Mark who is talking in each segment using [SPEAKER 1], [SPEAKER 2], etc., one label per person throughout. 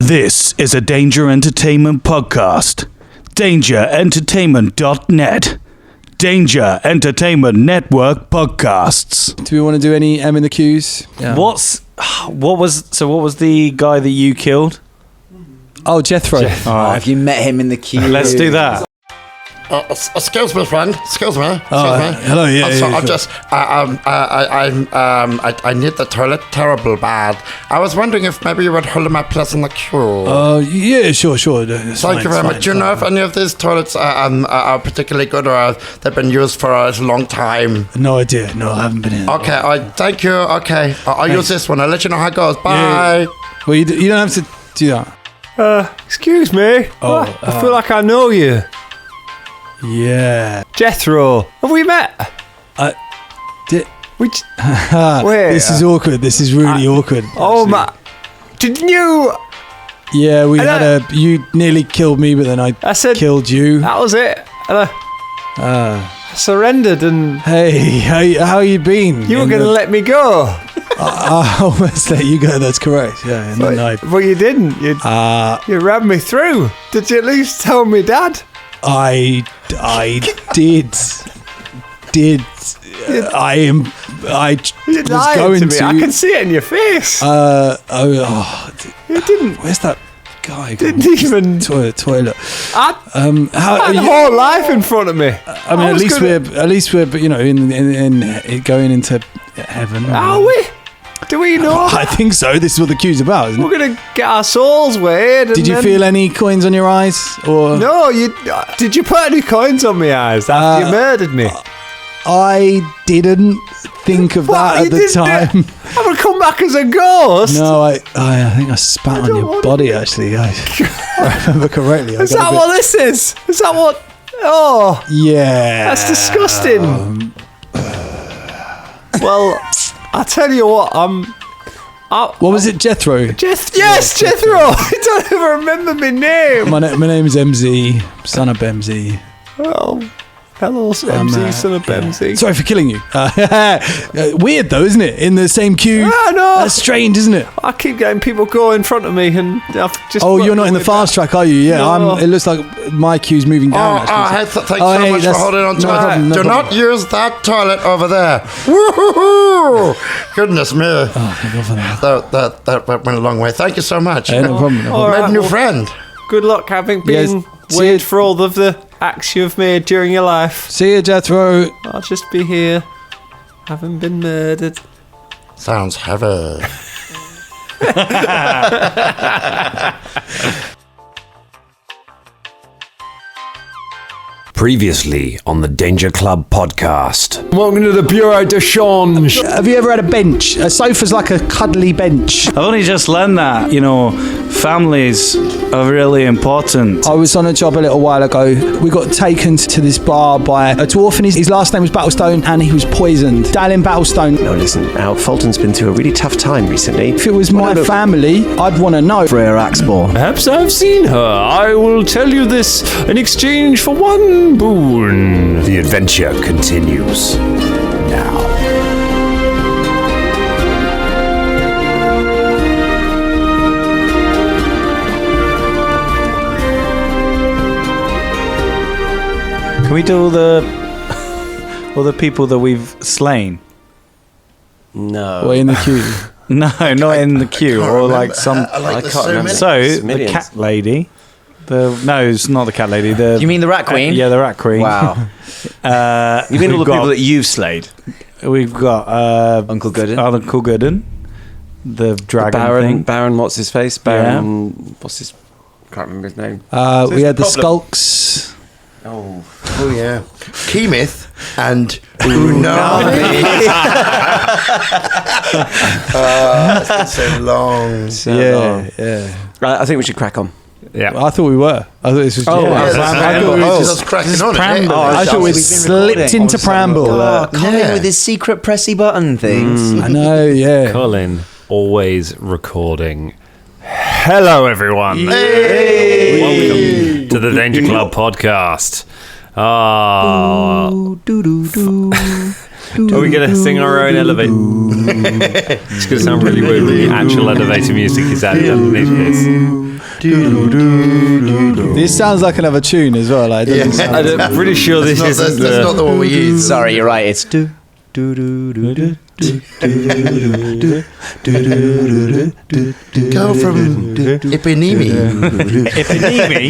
[SPEAKER 1] This is a Danger Entertainment podcast. DangerEntertainment.net. Danger Entertainment Network podcasts.
[SPEAKER 2] Do we want to do any M in the Qs?
[SPEAKER 1] Yeah. What was the guy that you killed?
[SPEAKER 2] Oh, Jethro.
[SPEAKER 3] Have you met him in the queue?
[SPEAKER 1] Let's do that.
[SPEAKER 4] Excuse me, friend. Excuse me.
[SPEAKER 2] Hello. Yeah.
[SPEAKER 4] I need the toilet terrible bad. I was wondering if maybe you would hold my place in the queue.
[SPEAKER 2] Yeah, sure.
[SPEAKER 4] Thank you very much. Do you know if any of these toilets are particularly good, or they've been used for a long time?
[SPEAKER 2] No idea. No, I haven't been in.
[SPEAKER 4] Okay. Thank you. Okay. I'll use this one. I'll let you know how it goes. Bye.
[SPEAKER 2] Yeah. Well, you don't have to do that.
[SPEAKER 5] Excuse me. I feel like I know you.
[SPEAKER 2] Yeah.
[SPEAKER 5] Jethro. Have we met?
[SPEAKER 2] Wait. This is awkward. This is really awkward.
[SPEAKER 5] Oh, my. Didn't you?
[SPEAKER 2] Yeah, you nearly killed me, but then I killed you.
[SPEAKER 5] That was it. And I surrendered and...
[SPEAKER 2] Hey, how you been?
[SPEAKER 5] You were going to let me go.
[SPEAKER 2] I almost let you go, that's correct. Yeah, and then
[SPEAKER 5] But you didn't. You ran me through. Did you at least tell me, Dad?
[SPEAKER 2] I did. I
[SPEAKER 5] You
[SPEAKER 2] was
[SPEAKER 5] lied
[SPEAKER 2] going
[SPEAKER 5] to me. I can see it in your face.
[SPEAKER 2] You
[SPEAKER 5] didn't.
[SPEAKER 2] Where's that guy?
[SPEAKER 5] Didn't even
[SPEAKER 2] toilet.
[SPEAKER 5] I
[SPEAKER 2] How
[SPEAKER 5] had a whole life in front of me.
[SPEAKER 2] I mean, at least we're in going into heaven.
[SPEAKER 5] Are we? Do we know?
[SPEAKER 2] I think so. This is what the queue's about, isn't it?
[SPEAKER 5] We're gonna get our souls weighed.
[SPEAKER 2] Did you feel any coins on your eyes? Or
[SPEAKER 5] no? Did you put any coins on my eyes after you murdered me?
[SPEAKER 2] I didn't think of that at the time.
[SPEAKER 5] I'm gonna come back as a ghost.
[SPEAKER 2] No, I think I spat on your body. Actually, I remember correctly.
[SPEAKER 5] Is that what this is? Is that what? Oh,
[SPEAKER 2] yeah.
[SPEAKER 5] That's disgusting. Well, I tell you what, what
[SPEAKER 2] was it, Jethro?
[SPEAKER 5] Yes, Jethro. I don't even remember my name.
[SPEAKER 2] My name is MZ, son of MZ.
[SPEAKER 5] Oh, hello, MZ, son of MZ.
[SPEAKER 2] Sorry for killing you. Weird though, isn't it? In the same queue.
[SPEAKER 5] Yeah, no.
[SPEAKER 2] That's strange, isn't it?
[SPEAKER 5] I keep getting people go in front of me, and I've just.
[SPEAKER 2] Oh, you're not in the fast track, are you? Yeah,
[SPEAKER 5] no.
[SPEAKER 2] It looks like my queue's moving down.
[SPEAKER 4] Thanks so much for holding on to it. Do not use that toilet over there. Woohoo! Goodness me.
[SPEAKER 2] Oh, thank God for that.
[SPEAKER 4] That went a long way. Thank you so much.
[SPEAKER 2] No problem.
[SPEAKER 4] Made a new friend.
[SPEAKER 5] Good luck having been weird for all of the acts you've made during your life.
[SPEAKER 2] See you, Jethro.
[SPEAKER 5] I'll just be here, having been murdered.
[SPEAKER 4] Sounds heavy.
[SPEAKER 6] Previously on the Danger Club podcast.
[SPEAKER 5] Welcome to the Bureau de Change.
[SPEAKER 2] Have you ever had a bench? A sofa's like a cuddly bench.
[SPEAKER 1] I've only just learned that, families are really important.
[SPEAKER 2] I was on a job a little while ago. We got taken to this bar by a dwarf, and his last name was Battlestone, and he was poisoned. Dallin Battlestone.
[SPEAKER 7] No, listen, Folton's been through a really tough time recently.
[SPEAKER 2] If it was my family, I'd want to know.
[SPEAKER 7] Freya Axbor.
[SPEAKER 5] Perhaps I've seen her. I will tell you this in exchange for one boon.
[SPEAKER 6] The adventure continues now.
[SPEAKER 1] Can we do all the people that we've slain?
[SPEAKER 7] No.
[SPEAKER 2] Or in the queue.
[SPEAKER 1] No, not in the queue, or like some.
[SPEAKER 4] I
[SPEAKER 7] can't remember.
[SPEAKER 1] So
[SPEAKER 7] It's
[SPEAKER 1] the
[SPEAKER 7] millions.
[SPEAKER 1] cat lady. No, it's not the cat lady.
[SPEAKER 3] You mean the rat queen?
[SPEAKER 1] Yeah, the rat queen.
[SPEAKER 7] Wow. You mean all the people that you've slayed?
[SPEAKER 1] We've got
[SPEAKER 7] Uncle Gooden?
[SPEAKER 1] Uncle Gooden, the dragon thing.
[SPEAKER 7] Baron, what's his face? Baron, what's his... Can't remember his name.
[SPEAKER 2] We had the Skulks.
[SPEAKER 7] Oh
[SPEAKER 4] yeah. Keemith and Unami. It's been so long.
[SPEAKER 2] Yeah.
[SPEAKER 7] I think we should crack on.
[SPEAKER 1] Yeah.
[SPEAKER 2] I thought we were. I thought this was.
[SPEAKER 4] I thought we were just cracking on.
[SPEAKER 2] I thought we slipped into Pramble.
[SPEAKER 3] Colin with his secret pressy button things.
[SPEAKER 2] I know, yeah.
[SPEAKER 5] Colin, always recording. Hello, everyone.
[SPEAKER 4] Hey!
[SPEAKER 5] Welcome to the Danger Club podcast. Are we going to sing our own elevator? It's going to sound really weird when the actual elevator music is added underneath this.
[SPEAKER 2] This sounds like another tune as well. Like, it doesn't sound
[SPEAKER 5] I'm pretty sure this isn't
[SPEAKER 4] That's not the one we use.
[SPEAKER 3] Sorry, you're right. It's do do do do do.
[SPEAKER 4] Girl from Ipanema.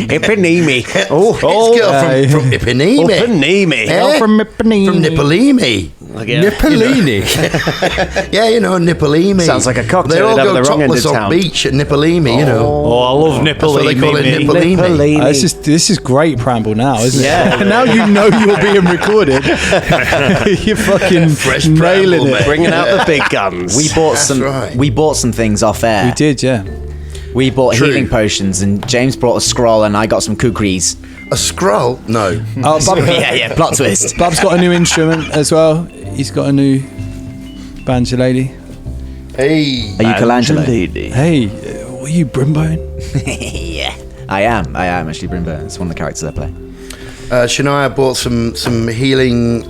[SPEAKER 5] Ipanema.
[SPEAKER 4] Oh, it's girl from Ipanema.
[SPEAKER 5] Ipanema.
[SPEAKER 2] from Ipanema.
[SPEAKER 4] From Nippolini.
[SPEAKER 5] Nippolini.
[SPEAKER 4] Yeah, you know, Nippolini.
[SPEAKER 7] Sounds like a cocktail
[SPEAKER 4] They all
[SPEAKER 7] down
[SPEAKER 4] go
[SPEAKER 7] the wrong end of
[SPEAKER 4] topless on
[SPEAKER 7] town.
[SPEAKER 4] beach at Nippolini, you know.
[SPEAKER 1] Oh, I love
[SPEAKER 4] That's what they call it,
[SPEAKER 1] Nippolini.
[SPEAKER 4] Nippolini.
[SPEAKER 2] This is great preamble now, isn't
[SPEAKER 7] Yeah.
[SPEAKER 2] it? Now you know you're being recorded. You're fucking
[SPEAKER 4] Fresh
[SPEAKER 2] nailing
[SPEAKER 4] preamble,
[SPEAKER 2] it.
[SPEAKER 4] mate.
[SPEAKER 7] Bringing out the big guns.
[SPEAKER 3] We bought
[SPEAKER 4] That's
[SPEAKER 3] some.
[SPEAKER 4] right.
[SPEAKER 3] We bought some things off air.
[SPEAKER 2] We did, yeah.
[SPEAKER 3] We bought
[SPEAKER 4] True.
[SPEAKER 3] healing potions, and James brought a scroll, and I got some kukris.
[SPEAKER 4] A scroll? No.
[SPEAKER 2] Oh, Bub,
[SPEAKER 3] Yeah, plot twist.
[SPEAKER 2] Bub's got a new instrument as well. He's got a new banjo lady.
[SPEAKER 4] Hey.
[SPEAKER 3] Are you Colangelo?
[SPEAKER 2] Hey, what are you, Brimbone?
[SPEAKER 3] Yeah, I am actually Brimbo. It's one of the characters I play.
[SPEAKER 4] Shania bought some healing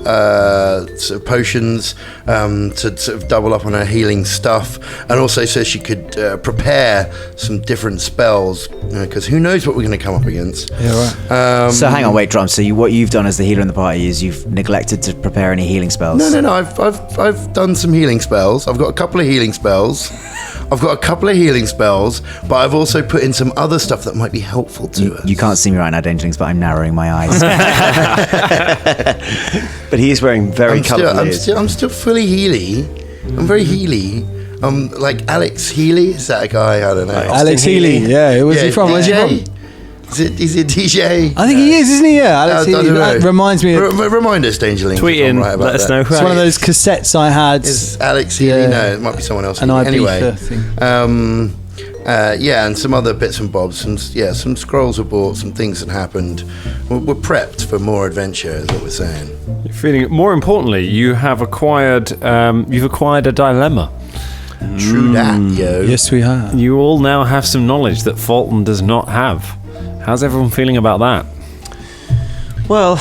[SPEAKER 4] sort of potions to sort of double up on her healing stuff, and also says she could prepare some different spells, because who knows what we're going to come up against.
[SPEAKER 2] Yeah, right.
[SPEAKER 3] So hang on, wait, Drum. So what you've done as the healer in the party is you've neglected to prepare any healing spells.
[SPEAKER 4] No. I've done some healing spells. I've got a couple of healing spells. But I've also put in some other stuff that might be helpful to us.
[SPEAKER 3] You can't see me right now, Dangerlings, but I'm narrowing my eyes.
[SPEAKER 7] But he is wearing very colourful ears.
[SPEAKER 4] I'm still fully Healy. I'm very Healy. Like Alex Healy. Is that a guy? I don't know.
[SPEAKER 2] Alex Healy. Yeah, where's he from? Where's he from?
[SPEAKER 4] Is it DJ?
[SPEAKER 2] I think he is, isn't he? Yeah, Alex
[SPEAKER 4] I
[SPEAKER 2] Healy.
[SPEAKER 4] don't know.
[SPEAKER 2] That reminds me of...
[SPEAKER 4] Remind us, Dangerlings.
[SPEAKER 5] Tweet
[SPEAKER 4] if I'm
[SPEAKER 5] in,
[SPEAKER 4] right about
[SPEAKER 5] let us
[SPEAKER 4] that.
[SPEAKER 5] know who
[SPEAKER 2] It's one of those cassettes I had.
[SPEAKER 4] Is Alex Healy?
[SPEAKER 2] Yeah.
[SPEAKER 4] No, it might be someone else.
[SPEAKER 2] An
[SPEAKER 4] Anyway,
[SPEAKER 2] Ibiza thing.
[SPEAKER 4] yeah, and some other bits and bobs. Some scrolls were bought, some things that happened. We're prepped for more adventure, is what we're saying.
[SPEAKER 5] You're feeling. More importantly, you have acquired. You've acquired a dilemma.
[SPEAKER 4] True that, yo.
[SPEAKER 2] Yes, we have.
[SPEAKER 5] You all now have some knowledge that Folton does not have. How's everyone feeling about that?
[SPEAKER 7] Well,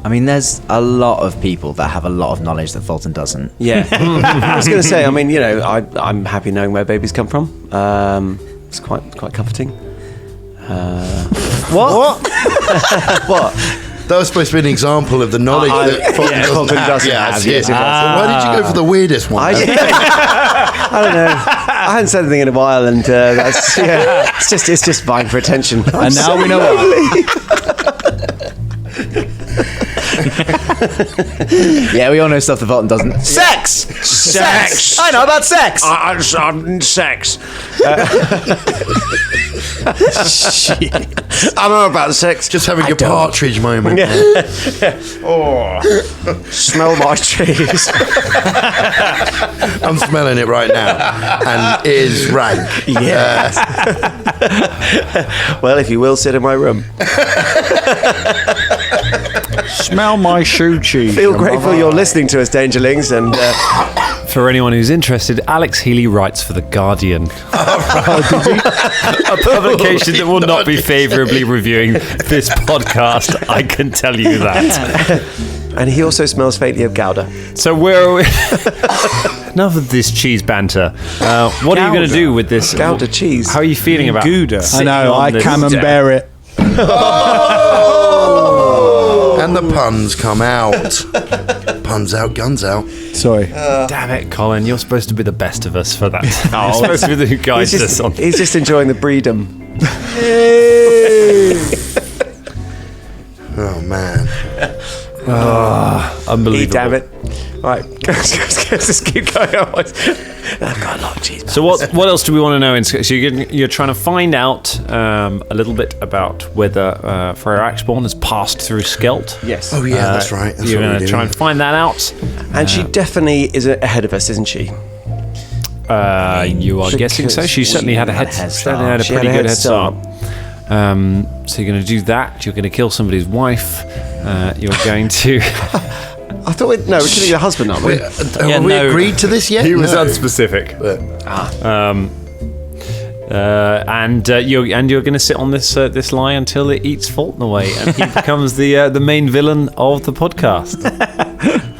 [SPEAKER 3] I mean, there's a lot of people that have a lot of knowledge that Folton doesn't.
[SPEAKER 7] yeah. I was going to say, I mean, you know, I'm happy knowing where babies come from. It's quite comforting. What? What?
[SPEAKER 4] That was supposed to be an example of the knowledge that Folton doesn't have.
[SPEAKER 7] have, yes,
[SPEAKER 4] So why did you go for the weirdest one?
[SPEAKER 7] I don't know. I hadn't said anything in a while, and that's it's just vying for attention.
[SPEAKER 2] And now we know what.
[SPEAKER 3] Yeah, we all know stuff that Folton doesn't. Sex! I know about sex!
[SPEAKER 7] Sex. I know about sex.
[SPEAKER 4] Just having a partridge moment.
[SPEAKER 7] Smell my cheese.
[SPEAKER 4] I'm smelling it right now, and it is rank.
[SPEAKER 7] Yes. Well, if you will, sit in my room.
[SPEAKER 1] Smell my shoe cheese.
[SPEAKER 7] Feel grateful you're listening to us, Dangerlings, and
[SPEAKER 5] For anyone who's interested, Alex Healy writes for The Guardian. A publication that will not be favourably reviewing this podcast, I can tell you that.
[SPEAKER 7] and he also smells faintly of Gouda.
[SPEAKER 5] So where are we? Enough of this cheese banter. What are you going to do with this?
[SPEAKER 7] Gouda cheese.
[SPEAKER 5] How are you feeling about
[SPEAKER 1] Gouda.
[SPEAKER 2] I know, I camembert it.
[SPEAKER 4] And the puns come out. Puns out, guns out.
[SPEAKER 2] Sorry.
[SPEAKER 5] Damn it, Colin. You're supposed to be the best of us for that. You're supposed to be the who guides us on.
[SPEAKER 7] He's just enjoying the breedom.
[SPEAKER 4] Oh, man.
[SPEAKER 5] Unbelievable.
[SPEAKER 7] Damn it. Right, let's keep going on. I've got a lot of cheese.
[SPEAKER 5] So what else do we want to know? So you're trying to find out a little bit about whether Freyr Axborn has passed through Skelt.
[SPEAKER 7] Yes.
[SPEAKER 4] Oh, yeah, that's right. That's
[SPEAKER 5] You're
[SPEAKER 4] what
[SPEAKER 5] going
[SPEAKER 4] we're
[SPEAKER 5] to try
[SPEAKER 4] doing.
[SPEAKER 5] and find that out.
[SPEAKER 7] And she definitely is ahead of us, isn't she?
[SPEAKER 5] You are guessing so. She certainly had a head start.
[SPEAKER 7] She had a
[SPEAKER 5] pretty good
[SPEAKER 7] head
[SPEAKER 5] head start. So you're going to do that. You're going to kill somebody's wife. You're going to...
[SPEAKER 7] I thought we're killing your husband, aren't we?
[SPEAKER 4] Have we agreed to this yet?
[SPEAKER 5] He was
[SPEAKER 4] No.
[SPEAKER 5] unspecific.
[SPEAKER 4] But-
[SPEAKER 5] And you're going to sit on this lie until it eats Folton away, and he becomes the main villain of the podcast.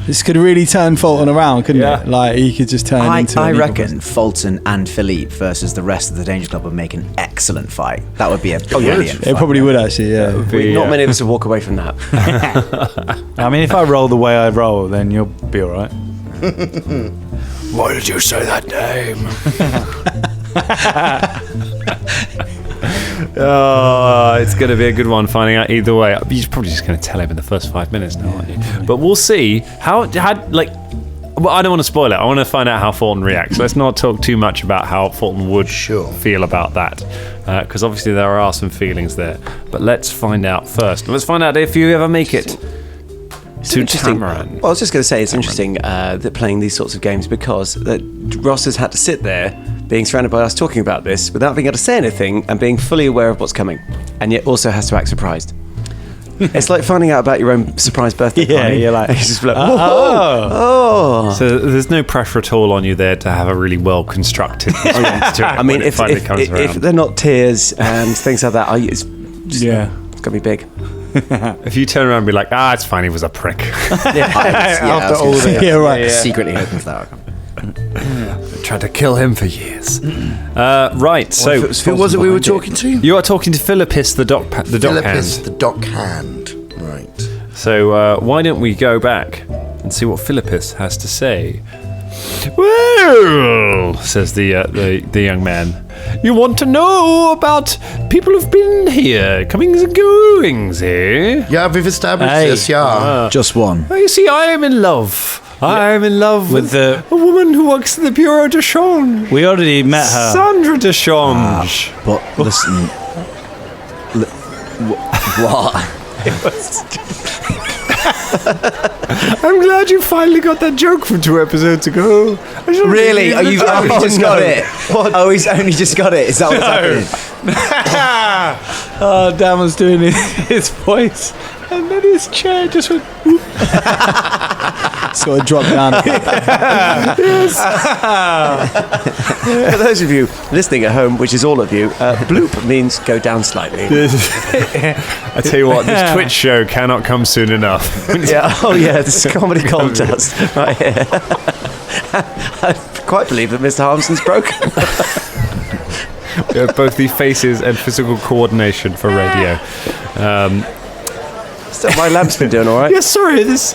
[SPEAKER 2] This could really turn Folton around, couldn't it? Like, he could just turn into...
[SPEAKER 8] I reckon Folton and Philippe versus the rest of the Danger Club would make an excellent fight. That would be a brilliant fight.
[SPEAKER 2] It probably would, actually, yeah.
[SPEAKER 7] Not many of us would walk away from that.
[SPEAKER 1] I mean, if I roll the way I roll, then you'll be all right.
[SPEAKER 6] Why did you say that name?
[SPEAKER 5] Oh, it's going to be a good one finding out either way. You're probably just going to tell him in the first 5 minutes now, aren't you? But we'll see how like... Well, I don't want to spoil it. I want to find out how Folton reacts. Let's not talk too much about how Folton would feel about that, because obviously there are some feelings there. But let's find out first. Let's find out if you ever make it to Tamaran.
[SPEAKER 7] Well, I was just going to say it's interesting that playing these sorts of games because Ross has had to sit there being surrounded by us talking about this without being able to say anything and being fully aware of what's coming, and yet also has to act surprised. It's like finding out about your own surprise birthday party.
[SPEAKER 1] You're like,
[SPEAKER 7] just like, oh.
[SPEAKER 5] So there's no pressure at all on you there to have a really well constructed response to it.
[SPEAKER 7] I mean,
[SPEAKER 5] if
[SPEAKER 7] they're not tears and things like that, it's gonna be big.
[SPEAKER 5] If you turn around and be like, it's fine, he was a prick.
[SPEAKER 2] After all this. Yeah, right.
[SPEAKER 8] Secretly hoping for that.
[SPEAKER 5] Tried to kill him for years. Right, so
[SPEAKER 4] Who was it we were talking to?
[SPEAKER 5] you are talking to Philippus, the dock hand.
[SPEAKER 4] Philippus, the dock hand. Right.
[SPEAKER 5] So why don't we go back and see what Philippus has to say? Well, says the young man, you want to know about people who've been here, comings and goings, eh?
[SPEAKER 4] Yeah, we've established this, yeah.
[SPEAKER 8] Just one.
[SPEAKER 5] You see, I am in love. I'm in love with a woman who works in the Bureau de Change.
[SPEAKER 1] We already met her.
[SPEAKER 5] Sandra de Change.
[SPEAKER 8] But listen... what?
[SPEAKER 5] I'm glad you finally got that joke from 2 episodes ago.
[SPEAKER 8] Really? Oh, you've only just got it? What? Oh, he's only just got it? Is that what's happening?
[SPEAKER 2] Oh, Dan was doing his voice, and then his chair just went... sort of dropped down.
[SPEAKER 7] For those of you listening at home, which is all of you, bloop means go down slightly.
[SPEAKER 5] I tell you what, this Twitch show cannot come soon enough.
[SPEAKER 7] This comedy contest right here. I quite believe that Mr. Harmson's broken.
[SPEAKER 5] We have both the faces and physical coordination for radio.
[SPEAKER 7] So my lamp's been doing all right.
[SPEAKER 5] Yeah, sorry, this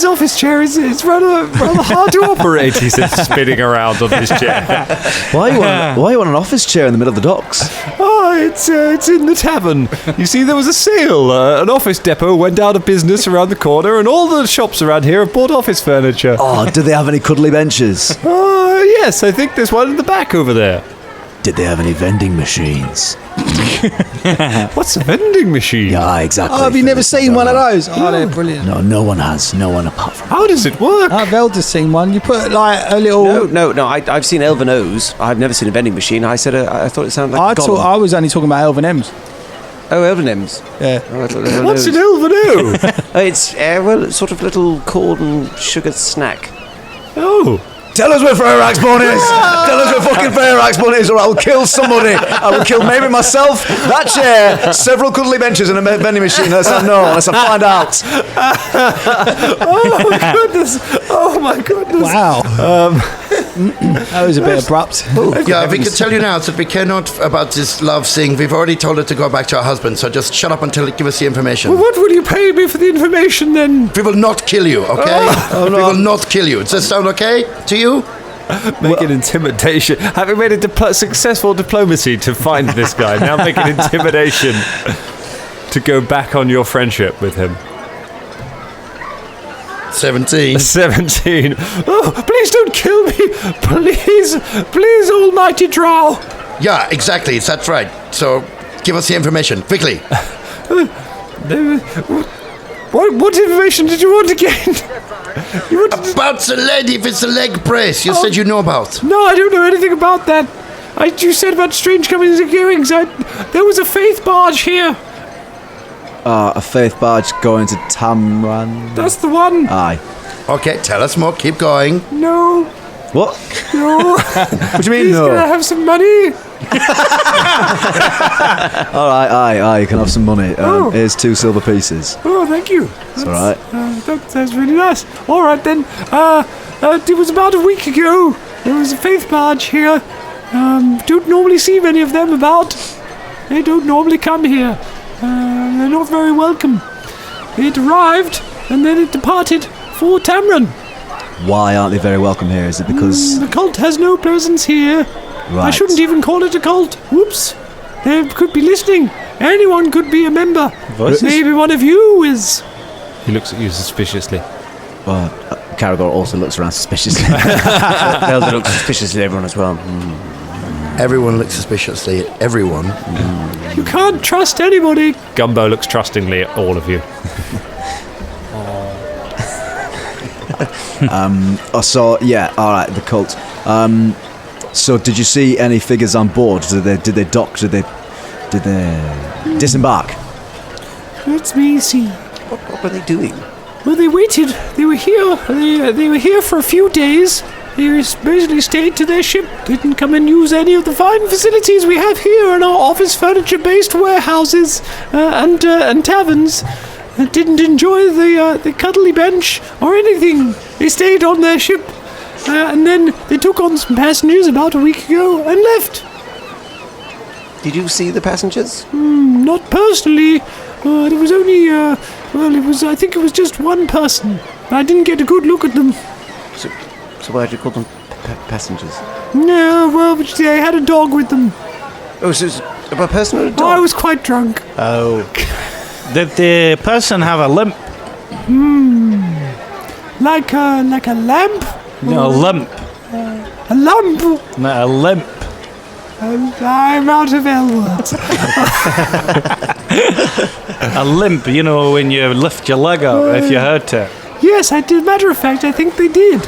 [SPEAKER 5] office chair is rather hard to operate. He said, spinning around on his chair.
[SPEAKER 8] Why are you on an office chair in the middle of the docks?
[SPEAKER 5] Oh, it's in the tavern. You see, there was a sale. An office depot went out of business around the corner, and all the shops around here have bought office furniture.
[SPEAKER 8] Oh, do they have any cuddly benches?
[SPEAKER 5] Yes, I think there's one in the back over there.
[SPEAKER 8] Did they have any vending machines?
[SPEAKER 5] What's a vending machine?
[SPEAKER 8] Yeah, exactly.
[SPEAKER 2] Oh, have you never seen one of those? Oh, they're brilliant.
[SPEAKER 8] No one has. No one apart from...
[SPEAKER 5] How does it work?
[SPEAKER 2] Velder's seen one. You put like a little...
[SPEAKER 7] No. I've seen Elven O's. I've never seen a vending machine. I thought it sounded like
[SPEAKER 2] I was only talking about Elven M's.
[SPEAKER 7] Oh, Elven M's.
[SPEAKER 2] Yeah.
[SPEAKER 5] What's an Elven O?
[SPEAKER 7] It's sort of little corn and sugar snack.
[SPEAKER 5] Oh.
[SPEAKER 8] Tell us where Freyrax Born is! Tell us where fucking Freyrax Born is, or I'll kill somebody! I will kill maybe myself, that chair, several cuddly benches, and a vending machine unless I find out.
[SPEAKER 5] Oh my goodness.
[SPEAKER 2] Wow. That was a bit abrupt.
[SPEAKER 4] Yeah, we can tell you now that we cannot about this love thing. We've already told her to go back to her husband, so just shut up until you give us the information.
[SPEAKER 5] Well, what will you pay me for the information then?
[SPEAKER 4] We will not kill you, okay? We will not kill you. Does that sound okay to you?
[SPEAKER 5] Make an intimidation. Having made a successful diplomacy to find this guy, now make an intimidation to go back on your friendship with him.
[SPEAKER 4] 17.
[SPEAKER 5] Oh, please don't kill me. Please, almighty drow.
[SPEAKER 4] Yeah, exactly. That's right. So, give us the information, quickly.
[SPEAKER 5] What information did you want again?
[SPEAKER 4] About the lady with the leg brace you said you know about.
[SPEAKER 5] No, I don't know anything about that. You said about strange comings and goings. There was a faith barge here.
[SPEAKER 8] A faith barge going to Tamran.
[SPEAKER 5] That's the one.
[SPEAKER 8] Aye.
[SPEAKER 4] Okay, tell us more. Keep going.
[SPEAKER 5] No.
[SPEAKER 8] What?
[SPEAKER 5] No.
[SPEAKER 8] What do you mean,
[SPEAKER 5] He's
[SPEAKER 8] no?
[SPEAKER 5] gonna have some money.
[SPEAKER 8] All right, aye, you can have some money. Here's 2 silver pieces.
[SPEAKER 6] Oh, thank you.
[SPEAKER 8] It's all right.
[SPEAKER 6] That's really nice. All right, then. It was about a week ago. There was a faith barge here. Don't normally see many of them about. They don't normally come here. They're not very welcome. It arrived, and then it departed for Tamron.
[SPEAKER 8] Why aren't they very welcome here? Is it because...
[SPEAKER 6] The cult has no presence here.
[SPEAKER 8] Right.
[SPEAKER 6] I shouldn't even call it a cult. Whoops. They could be listening. Anyone could be a member.
[SPEAKER 1] Voices?
[SPEAKER 6] Maybe one of you is.
[SPEAKER 5] He looks at you suspiciously.
[SPEAKER 8] Karagor also looks around suspiciously.
[SPEAKER 7] Velder looks suspiciously at everyone as well.
[SPEAKER 4] Everyone looks suspiciously at everyone.
[SPEAKER 6] You can't trust anybody.
[SPEAKER 5] Gumbo looks trustingly at all of you.
[SPEAKER 8] All right, the cult. So did you see any figures on board? Did they dock? Did they disembark?
[SPEAKER 6] Let me see.
[SPEAKER 7] What were they doing?
[SPEAKER 6] Well, they waited. They were here. They were here for a few days. They basically stayed to their ship. Didn't come and use any of the fine facilities we have here in our office furniture-based warehouses and taverns. Didn't enjoy the cuddly bench or anything. They stayed on their ship, and then they took on some passengers about a week ago and left.
[SPEAKER 7] Did you see the passengers?
[SPEAKER 6] Not personally. It was only, I think it was just one person. I didn't get a good look at them.
[SPEAKER 7] So why did you call them passengers?
[SPEAKER 6] No, well, they had a dog with them.
[SPEAKER 7] Oh, so it's a person or a dog?
[SPEAKER 6] I was quite drunk.
[SPEAKER 7] Oh.
[SPEAKER 1] Did the person have a limp?
[SPEAKER 6] Like a lamp?
[SPEAKER 1] No, a limp.
[SPEAKER 6] A lump?
[SPEAKER 1] Not a limp.
[SPEAKER 6] I'm out of L words.
[SPEAKER 1] A limp, you know, when you lift your leg up if you hurt it.
[SPEAKER 6] Yes, I did. Matter of fact, I think they did.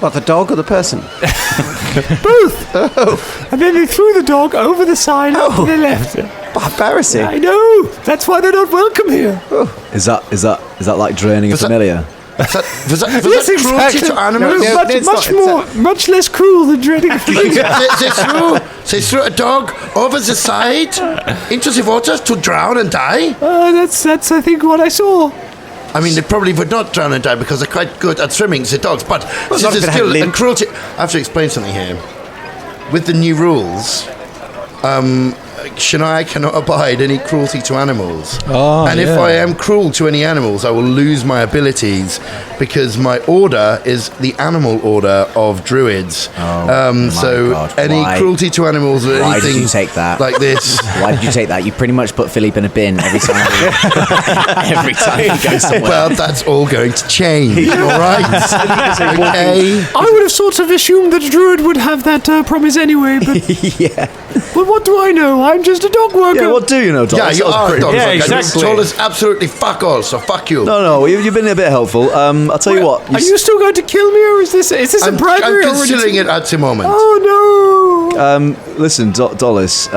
[SPEAKER 7] What, the dog or the person?
[SPEAKER 6] Both. And then they threw the dog over the side after they left.
[SPEAKER 7] Embarrassing.
[SPEAKER 6] I know. That's why they're not welcome here.
[SPEAKER 8] Is that like draining a familiar?
[SPEAKER 4] Was that
[SPEAKER 6] Yes,
[SPEAKER 4] cruelty
[SPEAKER 6] exactly.
[SPEAKER 4] to animals?
[SPEAKER 6] Much less cruel than dreading.
[SPEAKER 4] They threw a dog over the side into the water to drown and die?
[SPEAKER 6] That's I think what I saw.
[SPEAKER 4] I mean, they probably would not drown and die because they're quite good at swimming, the dogs, but this
[SPEAKER 7] not
[SPEAKER 4] is
[SPEAKER 7] if it had
[SPEAKER 4] still a
[SPEAKER 7] limp.
[SPEAKER 4] cruelty. I have to explain something here. With the new rules, Shania cannot abide any cruelty to animals. And if I am cruel to any animals, I will lose my abilities because my order is the animal order of druids. So
[SPEAKER 8] God.
[SPEAKER 4] any
[SPEAKER 8] Why?
[SPEAKER 4] cruelty to animals or
[SPEAKER 8] Why
[SPEAKER 4] anything
[SPEAKER 8] did you take that?
[SPEAKER 4] like this.
[SPEAKER 8] Why did you take that? You pretty much put Philippe in a bin every time. Every time he goes somewhere.
[SPEAKER 4] Well, that's all going to change, all right? Okay.
[SPEAKER 6] I would have sort of assumed that a druid would have that promise anyway, but but what do I know? I'm just a dog worker.
[SPEAKER 8] Yeah, what do you know, Dom?
[SPEAKER 4] Yeah, you are a dog
[SPEAKER 1] Yeah,
[SPEAKER 4] worker.
[SPEAKER 1] exactly.
[SPEAKER 4] You told us absolutely fuck all, so fuck you.
[SPEAKER 8] No, you've been a bit helpful. I'll tell you what.
[SPEAKER 6] Are you still going to kill me, or is this a bribery?
[SPEAKER 4] I'm considering it at the moment.
[SPEAKER 6] Oh no!
[SPEAKER 8] Listen, Dollis,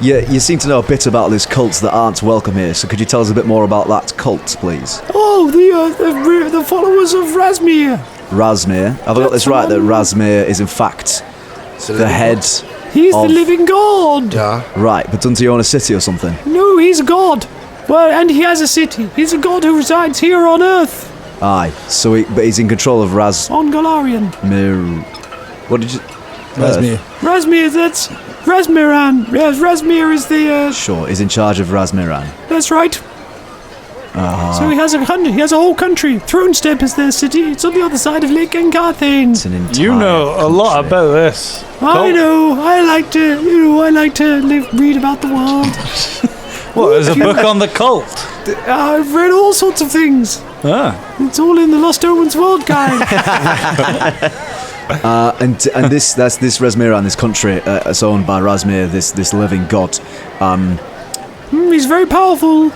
[SPEAKER 8] you seem to know a bit about this cult that aren't welcome here, so could you tell us a bit more about that cult, please?
[SPEAKER 6] Oh, the followers of Razmir.
[SPEAKER 8] Razmir. Have I got this right, that Razmir is in fact the head...
[SPEAKER 6] He's
[SPEAKER 8] of-
[SPEAKER 6] the living god.
[SPEAKER 4] Yeah.
[SPEAKER 8] Right, but doesn't he own a city or something?
[SPEAKER 6] No, he's a god. Well, and he has a city. He's a god who resides here on Earth,
[SPEAKER 8] Aye, so but he's in control of Razmir.
[SPEAKER 6] on Galarian.
[SPEAKER 8] What did you...
[SPEAKER 2] Razmir.
[SPEAKER 6] Razmir, that's Razmiran. Yes, Razmir is the.
[SPEAKER 8] Sure, he's in charge of Razmiran.
[SPEAKER 6] That's right. So he has a whole country. Thronestep is their city. It's on the other side of Lake Encarthane.
[SPEAKER 8] It's an entire
[SPEAKER 1] You know a lot
[SPEAKER 8] country.
[SPEAKER 1] about this.
[SPEAKER 6] I know. I like to read about the world.
[SPEAKER 1] What, there's a book on the cult?
[SPEAKER 6] I've read all sorts of things.
[SPEAKER 1] Ah.
[SPEAKER 6] It's all in the Lost Omens World Guide.
[SPEAKER 8] And this Razmiran, this country, it's owned by Razmir, this living god.
[SPEAKER 6] He's very powerful.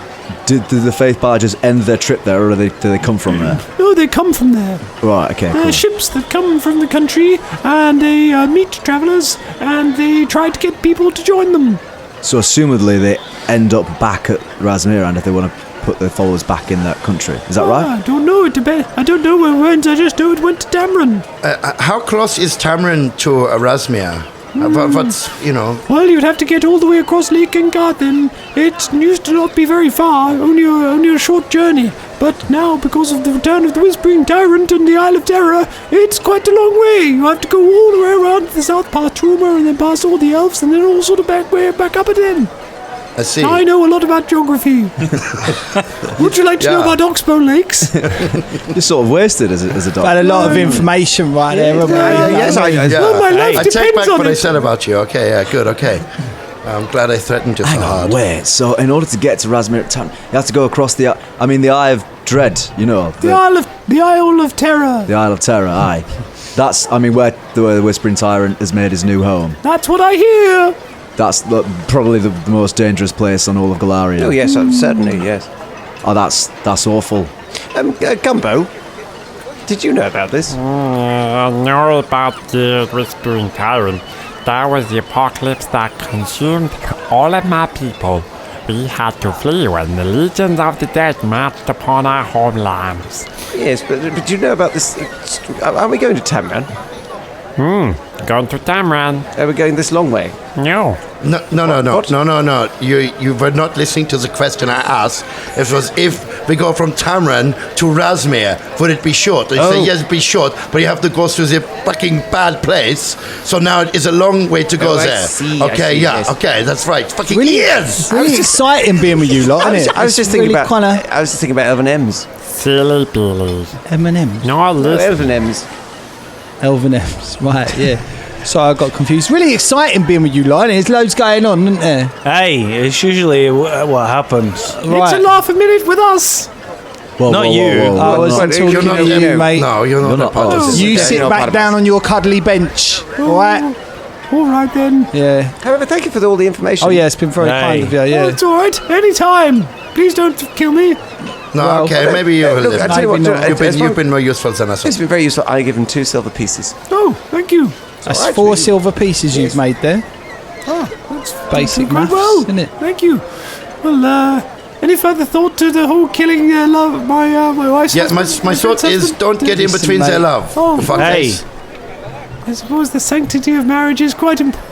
[SPEAKER 8] Did the Faith Barges end their trip there, or do they come from there?
[SPEAKER 6] No, they come from there.
[SPEAKER 8] Right, okay,
[SPEAKER 6] They're
[SPEAKER 8] cool.
[SPEAKER 6] ships that come from the country, and they meet travellers, and they try to get people to join them.
[SPEAKER 8] So assumedly they end up back at Razmiran if they want to put their followers back in that country. Is that right?
[SPEAKER 6] I don't know. I don't know where it went. I just know it went to Damron.
[SPEAKER 4] How close is Tamrin to Erasmia? What's, you know...
[SPEAKER 6] Well, you'd have to get all the way across Lake and Garden. It used to not be very far, only a short journey. But now, because of the return of the Whispering Tyrant and the Isle of Terror, it's quite a long way. You have to go all the way around to the south past Truma and then past all the elves and then all sort of back up again.
[SPEAKER 4] I see.
[SPEAKER 6] I know a lot about geography. Would you like to know about Oxbow Lakes?
[SPEAKER 8] You're sort of wasted as a dog.
[SPEAKER 2] Had a lot of information right there. haven't we?
[SPEAKER 4] Yes,
[SPEAKER 6] Well, my life
[SPEAKER 4] I take
[SPEAKER 6] depends
[SPEAKER 4] back
[SPEAKER 6] on
[SPEAKER 4] what
[SPEAKER 6] it.
[SPEAKER 4] I said about you. Okay, yeah, good, okay. I'm glad I threatened you so
[SPEAKER 8] Hang on,
[SPEAKER 4] hard.
[SPEAKER 8] wait. So, in order to get to Razmir Town, you have to go across the Eye of Dread. You know,
[SPEAKER 6] The Isle of Terror.
[SPEAKER 8] the Isle of Terror. Aye, that's where the Whispering Tyrant has made his new home.
[SPEAKER 6] That's what I hear.
[SPEAKER 8] That's probably the most dangerous place on all of Galaria.
[SPEAKER 7] Oh yes, certainly yes.
[SPEAKER 8] Oh, that's awful.
[SPEAKER 7] Gumbo, did you know about this?
[SPEAKER 9] I know about the Whispering Tyrant. That was the apocalypse that consumed all of my people. We had to flee when the legions of the dead marched upon our homelands.
[SPEAKER 7] Yes, but you know about this? Are we going to Tamran?
[SPEAKER 9] Going to Tamran?
[SPEAKER 7] Are we going this long way?
[SPEAKER 9] No.
[SPEAKER 4] No. You were not listening to the question I asked. It was if we go from Tamran to Razmir, would it be short? You say yes, it'd be short, but you have to go through the fucking bad place. So now it is a long way to go
[SPEAKER 7] I
[SPEAKER 4] there.
[SPEAKER 7] see,
[SPEAKER 4] Okay,
[SPEAKER 7] yes.
[SPEAKER 4] Okay, that's right. Fucking
[SPEAKER 2] Really,
[SPEAKER 4] years.
[SPEAKER 2] really exciting being with you lot, isn't it?
[SPEAKER 7] I was just thinking about.
[SPEAKER 2] kind
[SPEAKER 7] I was just thinking about Elven M's.
[SPEAKER 9] Silly Billy.
[SPEAKER 2] M&M.
[SPEAKER 9] No, listen.
[SPEAKER 7] Elven M's.
[SPEAKER 2] Elven M's, right? Yeah. Sorry, I got confused. Really exciting being with you lot. There's loads going on, isn't there?
[SPEAKER 1] Hey, it's usually what happens.
[SPEAKER 6] It's
[SPEAKER 2] Right.
[SPEAKER 6] a laugh a minute with us.
[SPEAKER 1] Not you.
[SPEAKER 2] I wasn't talking
[SPEAKER 4] You're not
[SPEAKER 2] to you,
[SPEAKER 4] them.
[SPEAKER 2] mate.
[SPEAKER 4] No, you're not a part of this.
[SPEAKER 2] You
[SPEAKER 4] okay?
[SPEAKER 2] sit
[SPEAKER 7] not part
[SPEAKER 2] back
[SPEAKER 7] of
[SPEAKER 2] down
[SPEAKER 7] us.
[SPEAKER 2] on your cuddly bench, all right?
[SPEAKER 6] All right then.
[SPEAKER 2] Yeah.
[SPEAKER 7] However, thank you for all the information.
[SPEAKER 2] Oh yeah, it's been very
[SPEAKER 1] Hey.
[SPEAKER 2] kind of you.
[SPEAKER 6] Oh,
[SPEAKER 2] Yeah.
[SPEAKER 6] it's all right. Anytime. Please don't kill me.
[SPEAKER 4] No,
[SPEAKER 2] Well,
[SPEAKER 4] okay, maybe you will
[SPEAKER 7] Look, I
[SPEAKER 4] live.
[SPEAKER 7] tell you what,
[SPEAKER 2] Maybe not.
[SPEAKER 4] You've been more useful than us.
[SPEAKER 7] It's been very useful. I give him 2 silver pieces.
[SPEAKER 6] Oh, thank you.
[SPEAKER 2] That's
[SPEAKER 7] All right,
[SPEAKER 2] 4
[SPEAKER 7] really.
[SPEAKER 2] silver pieces you've made there.
[SPEAKER 6] That's
[SPEAKER 2] Basic
[SPEAKER 6] quite
[SPEAKER 2] maths,
[SPEAKER 6] well.
[SPEAKER 2] isn't it?
[SPEAKER 6] Thank you. Well, any further thought to the whole killing my wife's
[SPEAKER 4] Yeah,
[SPEAKER 6] husband?
[SPEAKER 4] my thought is don't get in
[SPEAKER 2] Listen,
[SPEAKER 4] between their
[SPEAKER 2] mate.
[SPEAKER 4] love.
[SPEAKER 6] Oh.
[SPEAKER 4] Fuck
[SPEAKER 1] Hey.
[SPEAKER 4] this.
[SPEAKER 6] I suppose the sanctity of marriage is quite important.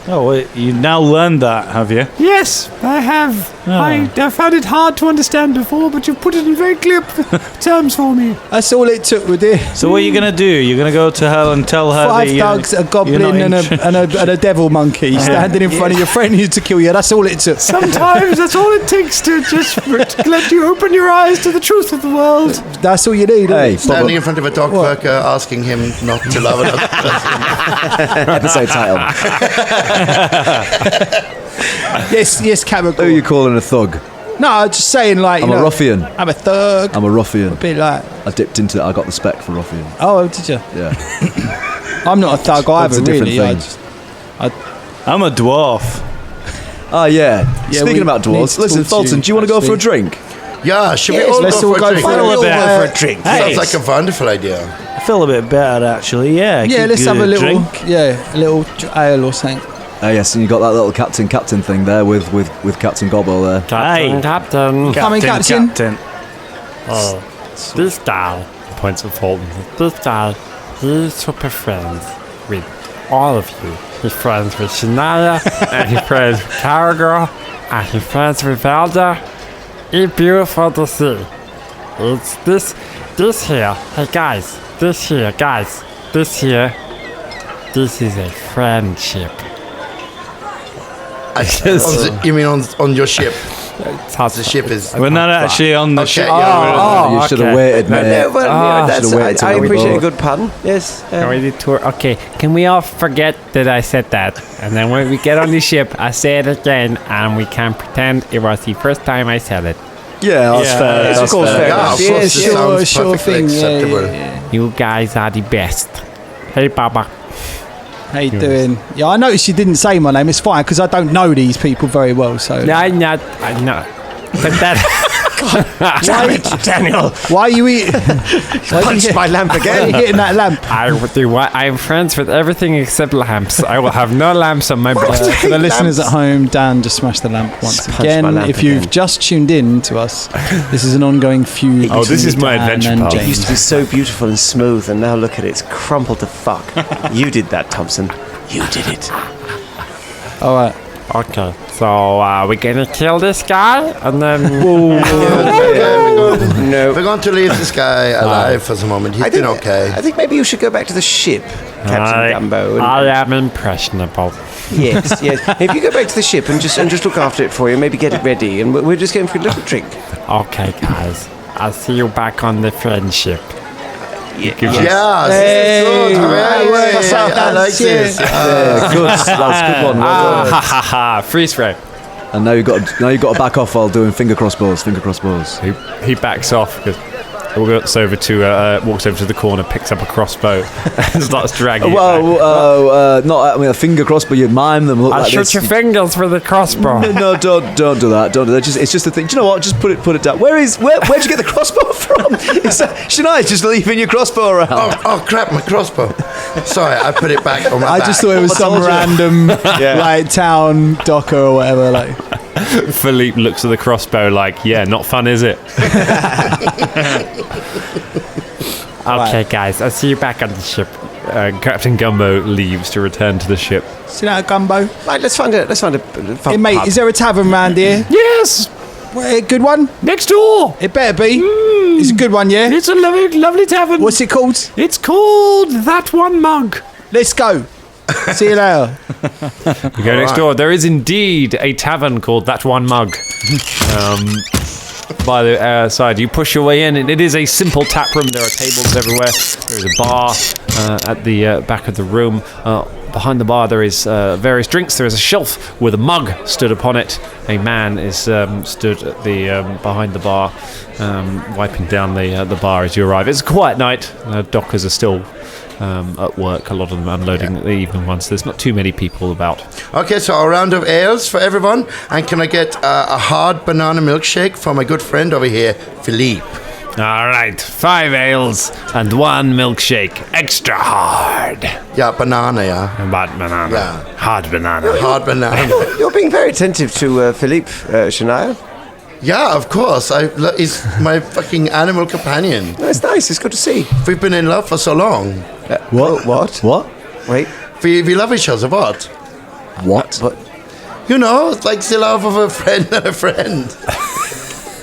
[SPEAKER 1] Oh, well, you now learned that, have you?
[SPEAKER 6] Yes, I have. I found it hard to understand before, but you've put it in very clear terms for me.
[SPEAKER 2] That's all it took, with it.
[SPEAKER 1] So what are you gonna do? You're gonna go to hell and tell her
[SPEAKER 2] 5
[SPEAKER 1] that
[SPEAKER 2] thugs, a
[SPEAKER 1] you're not
[SPEAKER 2] goblin, and
[SPEAKER 1] interested?
[SPEAKER 2] a devil monkey standing in front of your friend who's to kill you. That's all it took.
[SPEAKER 6] Sometimes that's all it takes to just to let you open your eyes to the truth of the world.
[SPEAKER 2] That's all you need.
[SPEAKER 8] Hey,
[SPEAKER 2] Isn't it?
[SPEAKER 4] Standing in front of a dog worker, asking him not to love another person.
[SPEAKER 8] Episode title.
[SPEAKER 2] Yes, Karagor.
[SPEAKER 8] Who are you calling a thug?
[SPEAKER 2] No, I'm just saying, like,
[SPEAKER 8] I'm
[SPEAKER 2] you
[SPEAKER 8] a
[SPEAKER 2] know,
[SPEAKER 8] ruffian.
[SPEAKER 2] I'm a thug.
[SPEAKER 8] I'm a ruffian.
[SPEAKER 2] A bit like,
[SPEAKER 8] I dipped into it. I got the spec for ruffian.
[SPEAKER 2] oh, did you?
[SPEAKER 8] Yeah.
[SPEAKER 2] I'm not a thug either,
[SPEAKER 8] a different
[SPEAKER 2] really.
[SPEAKER 8] thing.
[SPEAKER 1] I'm a dwarf.
[SPEAKER 8] Oh yeah.
[SPEAKER 2] Yeah,
[SPEAKER 8] Speaking
[SPEAKER 2] we
[SPEAKER 8] about
[SPEAKER 2] need
[SPEAKER 8] dwarves,
[SPEAKER 2] to
[SPEAKER 8] listen,
[SPEAKER 2] talk to you,
[SPEAKER 8] Fulton, do you want to go for a
[SPEAKER 2] actually.
[SPEAKER 8] drink?
[SPEAKER 4] Yeah, should we
[SPEAKER 2] Yes,
[SPEAKER 4] all
[SPEAKER 2] let's
[SPEAKER 4] go
[SPEAKER 2] all
[SPEAKER 4] for
[SPEAKER 2] go
[SPEAKER 4] a drink?
[SPEAKER 2] for a little
[SPEAKER 1] drink.
[SPEAKER 4] Sounds like a wonderful idea.
[SPEAKER 1] I feel a bit better actually. Yeah.
[SPEAKER 2] Yeah,
[SPEAKER 1] could
[SPEAKER 2] let's
[SPEAKER 1] do
[SPEAKER 2] have a little,
[SPEAKER 1] drink.
[SPEAKER 2] a little ale or something.
[SPEAKER 8] Yes, and you got that little captain thing there with Captain Gobbo there.
[SPEAKER 1] Hey.
[SPEAKER 9] Captain.
[SPEAKER 2] Come in, Captain.
[SPEAKER 9] Oh, this guy, points at Folton. This guy, he's super friends with all of you. He's friends with Shania, and he's friends with Karagor, and he's friends with Velder. It's beautiful to see. It's this here. Hey guys, this here, this here. This is a friendship.
[SPEAKER 4] You mean on your ship? The ship is.
[SPEAKER 1] We're not actually on the
[SPEAKER 4] Okay,
[SPEAKER 1] ship.
[SPEAKER 4] yeah,
[SPEAKER 8] You should have waited, mate.
[SPEAKER 7] No, well,
[SPEAKER 8] should've waited till
[SPEAKER 7] I
[SPEAKER 8] we
[SPEAKER 7] appreciate a
[SPEAKER 8] both-
[SPEAKER 7] good pun. Yes.
[SPEAKER 9] Ready tour. Okay, can we all forget that I said that? And then when we get on the ship, I say it again, and we can pretend it was the first time I said it.
[SPEAKER 8] Yeah, that's
[SPEAKER 1] Yeah,
[SPEAKER 8] fair.
[SPEAKER 7] it's
[SPEAKER 8] That's
[SPEAKER 7] of course
[SPEAKER 8] fair.
[SPEAKER 7] fair.
[SPEAKER 4] Yeah, of
[SPEAKER 2] Yeah,
[SPEAKER 4] course, this
[SPEAKER 2] sure,
[SPEAKER 4] sounds
[SPEAKER 2] sure
[SPEAKER 4] perfectly
[SPEAKER 2] thing. Yeah,
[SPEAKER 4] acceptable.
[SPEAKER 2] yeah.
[SPEAKER 9] You guys are the best. Hey, Bubba.
[SPEAKER 2] How you doing? Yeah, I noticed you didn't say my name. It's fine because I don't know these people very well. So
[SPEAKER 9] I know. But that.
[SPEAKER 7] Damn it, Daniel.
[SPEAKER 2] Why are you eating?
[SPEAKER 7] Punched my lamp
[SPEAKER 2] Why are
[SPEAKER 7] again.
[SPEAKER 2] you hitting that lamp?
[SPEAKER 9] I am friends with everything except lamps. I will have no lamps on my bed.
[SPEAKER 2] For the listeners at home, Dan just smashed the lamp once
[SPEAKER 7] Punched
[SPEAKER 2] again.
[SPEAKER 7] my lamp
[SPEAKER 2] If you've
[SPEAKER 7] again.
[SPEAKER 2] just tuned in to us, this is an ongoing feud.
[SPEAKER 5] Oh, this is
[SPEAKER 2] between
[SPEAKER 5] my
[SPEAKER 2] Dan
[SPEAKER 5] adventure
[SPEAKER 2] and
[SPEAKER 5] path.
[SPEAKER 7] It used
[SPEAKER 2] James.
[SPEAKER 7] to be so beautiful and smooth, and now look at it. It's crumpled to fuck. You did that, Thompson. You did it.
[SPEAKER 2] All right.
[SPEAKER 9] Okay, so we're gonna kill this guy, and then
[SPEAKER 7] No.
[SPEAKER 4] We're going to leave this guy alive for the moment. He's been okay.
[SPEAKER 7] I think maybe you should go back to the ship, Captain Gumbo.
[SPEAKER 9] I am impressionable.
[SPEAKER 7] Yes, yes. If you go back to the ship and just look after it for you, maybe get it ready, and we're just going for a little drink.
[SPEAKER 9] Okay, guys, I'll see you back on the friendship.
[SPEAKER 4] Yeah, this is good. I like this.
[SPEAKER 8] Good. That's a good one. Well done.
[SPEAKER 5] Ha ha ha! Freeze frame.
[SPEAKER 8] And now you've got to back off while doing finger crossbows.
[SPEAKER 5] He backs off because walks over to the corner, picks up a crossbow, and starts dragging it back.
[SPEAKER 8] A finger crossbow. You mime them. Look
[SPEAKER 9] I'll
[SPEAKER 8] like
[SPEAKER 9] shoot
[SPEAKER 8] this.
[SPEAKER 9] your fingers with the crossbow.
[SPEAKER 8] No, don't do that. Don't do that. It's just a thing. Do you know what? Just put it down. Where'd you get the crossbow from? Shania's just leaving your crossbow around.
[SPEAKER 4] Oh crap, my crossbow. Sorry, I put it back on my
[SPEAKER 2] I
[SPEAKER 4] back.
[SPEAKER 2] just thought it was some random like town docker or whatever. Like,
[SPEAKER 5] Philippe looks at the crossbow like, yeah, not fun, is it?
[SPEAKER 9] Okay, guys, I'll see you back on the ship.
[SPEAKER 5] Captain Gumbo leaves to return to the ship.
[SPEAKER 2] sit down, Gumbo.
[SPEAKER 7] Right, let's find a fun
[SPEAKER 2] Hey, mate,
[SPEAKER 7] pub.
[SPEAKER 2] is there a tavern round here?
[SPEAKER 6] Yes,
[SPEAKER 2] A good one?
[SPEAKER 6] next door.
[SPEAKER 2] It better be. It's a good one, yeah?
[SPEAKER 6] It's a lovely tavern.
[SPEAKER 2] What's it called?
[SPEAKER 6] It's called That One Mug.
[SPEAKER 2] Let's go. See you later.
[SPEAKER 5] You go next door. There is indeed a tavern called That One Mug. By the side, you push your way in, and it is a simple tap room. There are tables everywhere. There is a bar at the back of the room. Behind the bar, there is various drinks. There is a shelf with a mug stood upon it. A man is stood at the behind the bar, wiping down the bar as you arrive. It's a quiet night. Dockers are still at work. A lot of them unloading the evening ones. There's not too many people about.
[SPEAKER 4] Okay, so a round of ales for everyone. And can I get a hard banana milkshake for my good friend over here, Philippe?
[SPEAKER 5] All right, 5 ales and 1 milkshake, extra hard.
[SPEAKER 4] Yeah, banana, yeah.
[SPEAKER 5] Bad banana.
[SPEAKER 4] Yeah.
[SPEAKER 5] Hard banana.
[SPEAKER 4] Hard banana.
[SPEAKER 7] You're being very attentive to Philippe, Shania.
[SPEAKER 4] Yeah, of course. He's my fucking animal companion.
[SPEAKER 7] No, it's nice. It's good to see.
[SPEAKER 4] We've been in love for so long.
[SPEAKER 7] What? Wait.
[SPEAKER 4] We love each other, what?
[SPEAKER 8] What?
[SPEAKER 4] You know, it's like the love of a friend and a friend.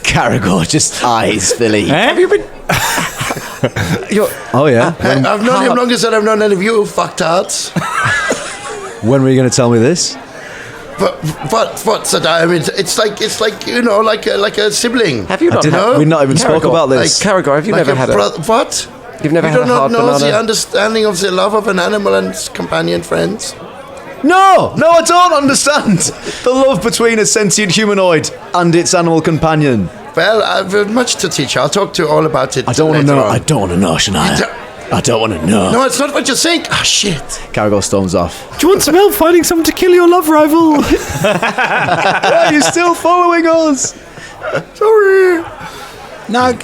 [SPEAKER 8] Karagor just eyes Philly.
[SPEAKER 7] Have you been?
[SPEAKER 8] Oh yeah.
[SPEAKER 4] I've known him longer than I've known any of you fucktards.
[SPEAKER 8] When were you going to tell me this?
[SPEAKER 4] But what's that? I mean, it's like you know, like a sibling.
[SPEAKER 7] Have you not?
[SPEAKER 8] We've not even spoke
[SPEAKER 7] Karagor,
[SPEAKER 8] about this.
[SPEAKER 7] Karagor, have you
[SPEAKER 4] Like
[SPEAKER 7] never had a?
[SPEAKER 4] what?
[SPEAKER 7] You've never
[SPEAKER 4] You
[SPEAKER 7] had
[SPEAKER 4] do
[SPEAKER 7] a
[SPEAKER 4] not
[SPEAKER 7] hard
[SPEAKER 4] know the
[SPEAKER 7] banana?
[SPEAKER 4] understanding of the love of an animal and its companion friends.
[SPEAKER 8] No, I don't understand the love between a sentient humanoid and its animal companion.
[SPEAKER 4] Well, I've much to teach. I'll talk to you all about it.
[SPEAKER 8] I don't want to
[SPEAKER 4] later
[SPEAKER 8] know.
[SPEAKER 4] on.
[SPEAKER 8] I don't want to know, Shania. I don't want to know.
[SPEAKER 4] No, it's not what you think. Ah, shit.
[SPEAKER 8] Karagor storms off.
[SPEAKER 6] Do you want some help finding someone to kill your love rival?
[SPEAKER 8] Are you still following us?
[SPEAKER 6] Sorry.
[SPEAKER 2] No,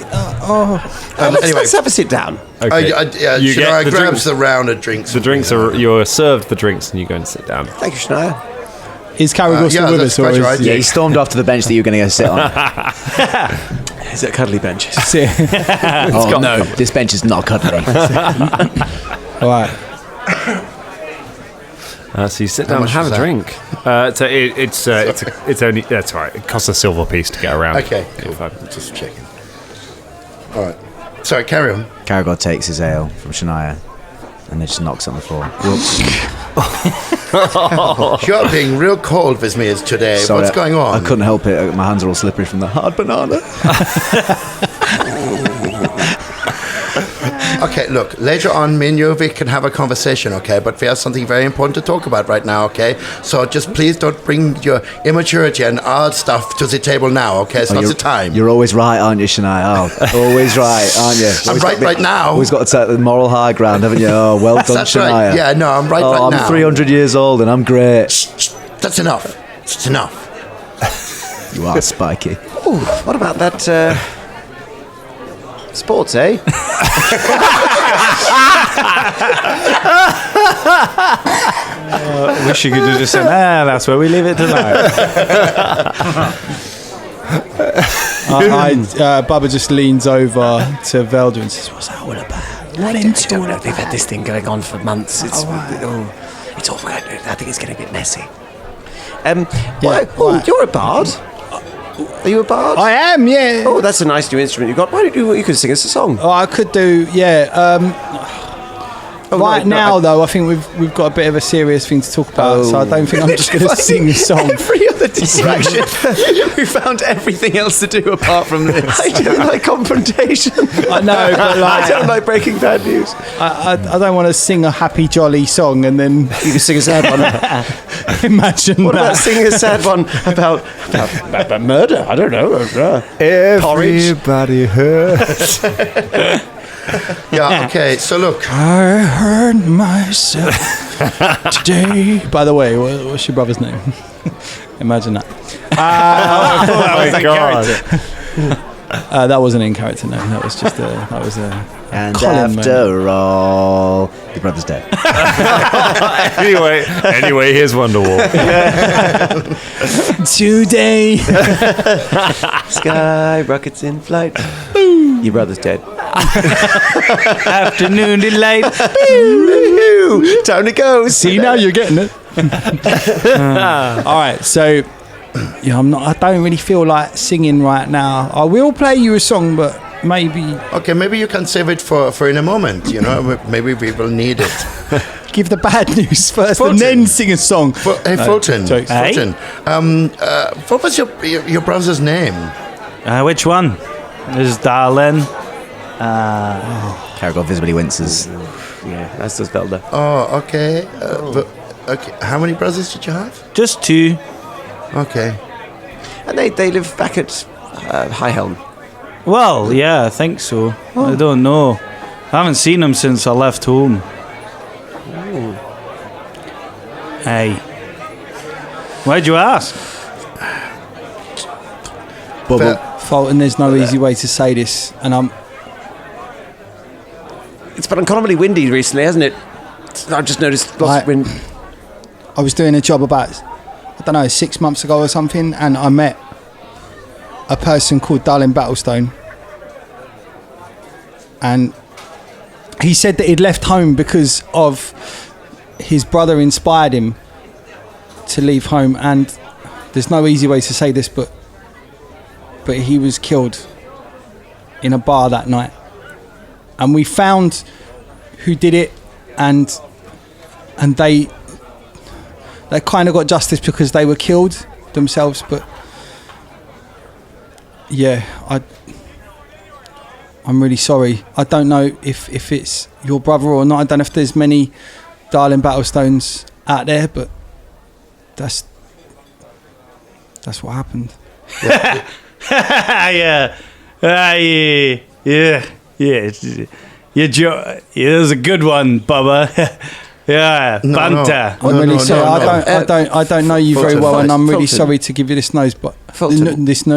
[SPEAKER 4] Anyway,
[SPEAKER 7] Let's have a sit down.
[SPEAKER 5] Okay. You get
[SPEAKER 4] I
[SPEAKER 5] the
[SPEAKER 4] grabs
[SPEAKER 5] drinks.
[SPEAKER 4] the round of drinks.
[SPEAKER 5] The drinks are, you're served the drinks and you go and sit down.
[SPEAKER 7] Thank you, Shania.
[SPEAKER 2] is Karagor still with
[SPEAKER 4] that's
[SPEAKER 2] us? Or
[SPEAKER 4] quite
[SPEAKER 2] is
[SPEAKER 4] right.
[SPEAKER 8] Yeah, he stormed off to the bench that you were going to go sit on.
[SPEAKER 7] Is it cuddly benches?
[SPEAKER 8] Oh no, this bench is not cuddly.
[SPEAKER 2] All right.
[SPEAKER 5] So you sit down and
[SPEAKER 4] much
[SPEAKER 5] have
[SPEAKER 4] was
[SPEAKER 5] a
[SPEAKER 4] that?
[SPEAKER 5] drink. It's only that's all right. It costs a silver piece to get around.
[SPEAKER 4] Okay, cool. Just checking. All right. Sorry, carry on.
[SPEAKER 8] Karagor takes his ale from Shania and then just knocks on the floor.
[SPEAKER 4] You're being real cold with me today.
[SPEAKER 8] Sorry,
[SPEAKER 4] What's going on?
[SPEAKER 8] I couldn't help it. My hands are all slippery from the hard banana.
[SPEAKER 4] Okay, look, later on, me and you, we can have a conversation, okay? But we have something very important to talk about right now, okay? So just please don't bring your immaturity and odd stuff to the table now, okay? It's not the time.
[SPEAKER 8] You're always right, aren't you, Shania? Oh, always right, aren't you?
[SPEAKER 4] I'm right now.
[SPEAKER 8] Always got to take the moral high ground, haven't you? Oh, well done,
[SPEAKER 4] That's
[SPEAKER 8] Shania.
[SPEAKER 4] right. Yeah, no, I'm right
[SPEAKER 8] I'm
[SPEAKER 4] now.
[SPEAKER 8] 300 years old and I'm great.
[SPEAKER 4] That's enough. It's enough.
[SPEAKER 8] You are spiky.
[SPEAKER 7] What about that sports, eh?
[SPEAKER 1] Wish you could have just said, that's where we leave it tonight.
[SPEAKER 2] Bubba just leans over to Velder and says, "What's that all about?
[SPEAKER 7] I don't know. They've had this thing going on for months. It's all going. I think it's getting a bit messy. You're a bard. Are you a bard?
[SPEAKER 2] I am, yeah.
[SPEAKER 7] Oh, that's a nice new instrument you've got. Why don't you could sing us a song?
[SPEAKER 2] Oh, I could do, yeah. Though, I think we've got a bit of a serious thing to talk about, so I don't think I'm just going to sing a song.
[SPEAKER 7] Every other distraction. We found everything else to do apart from this. I don't like confrontation.
[SPEAKER 2] I know, but
[SPEAKER 7] I don't like breaking bad news.
[SPEAKER 2] I don't want to sing a happy, jolly song and then
[SPEAKER 7] you can sing a sad one.
[SPEAKER 2] Imagine
[SPEAKER 7] what
[SPEAKER 2] that.
[SPEAKER 7] about singing a sad one about murder? I don't know.
[SPEAKER 8] Everybody hurts.
[SPEAKER 4] Yeah, okay, so look.
[SPEAKER 2] I hurt myself today. By the way, what's your brother's name? Imagine that. That wasn't in character, no. That was just
[SPEAKER 8] And
[SPEAKER 2] Colin
[SPEAKER 8] after all, your brother's dead.
[SPEAKER 5] Anyway, here's Wonderwall.
[SPEAKER 2] Today.
[SPEAKER 7] Sky rockets in flight. Your brother's dead.
[SPEAKER 1] Afternoon delight.
[SPEAKER 7] Time to go.
[SPEAKER 2] See, now you're getting it. All right, so yeah, I don't really feel like singing right now. I will play you a song, but maybe.
[SPEAKER 4] Okay, maybe you can save it for in a moment. You know, maybe we will need it.
[SPEAKER 2] Give the bad news first,
[SPEAKER 4] Folton.
[SPEAKER 2] and then sing a song.
[SPEAKER 4] Folton. Folton. What was your brother's name?
[SPEAKER 1] Which one? There's Darlin.
[SPEAKER 8] Karagor visibly winces.
[SPEAKER 7] Yeah, that's just Velder.
[SPEAKER 4] Oh, okay. Okay. How many brothers did you have?
[SPEAKER 1] Just 2.
[SPEAKER 4] Okay.
[SPEAKER 7] And they live back at High Helm.
[SPEAKER 1] Well, yeah, I think so. I don't know. I haven't seen them since I left home. Hey. Why'd you ask?
[SPEAKER 8] Bubba.
[SPEAKER 2] Folton, there's no easy way to say this, and
[SPEAKER 7] It's been uncommonly windy recently, hasn't it? I've just noticed lots of wind.
[SPEAKER 2] I was doing a job about, 6 months ago or something, and I met a person called Darlin Battlestone, and he said that he'd left home because of his brother inspired him to leave home, and there's no easy way to say this, but he was killed in a bar that night, and we found who did it, and they kind of got justice because they were killed themselves. But yeah, I'm really sorry. I don't know if it's your brother or not. I don't know if there's many Darlin Battlestones out there, but that's what happened.
[SPEAKER 1] Yeah. It was a good one, Bubba. Yeah, Banta.
[SPEAKER 2] I'm really sorry. I don't know you very well, and I'm really sorry to give you this news, but this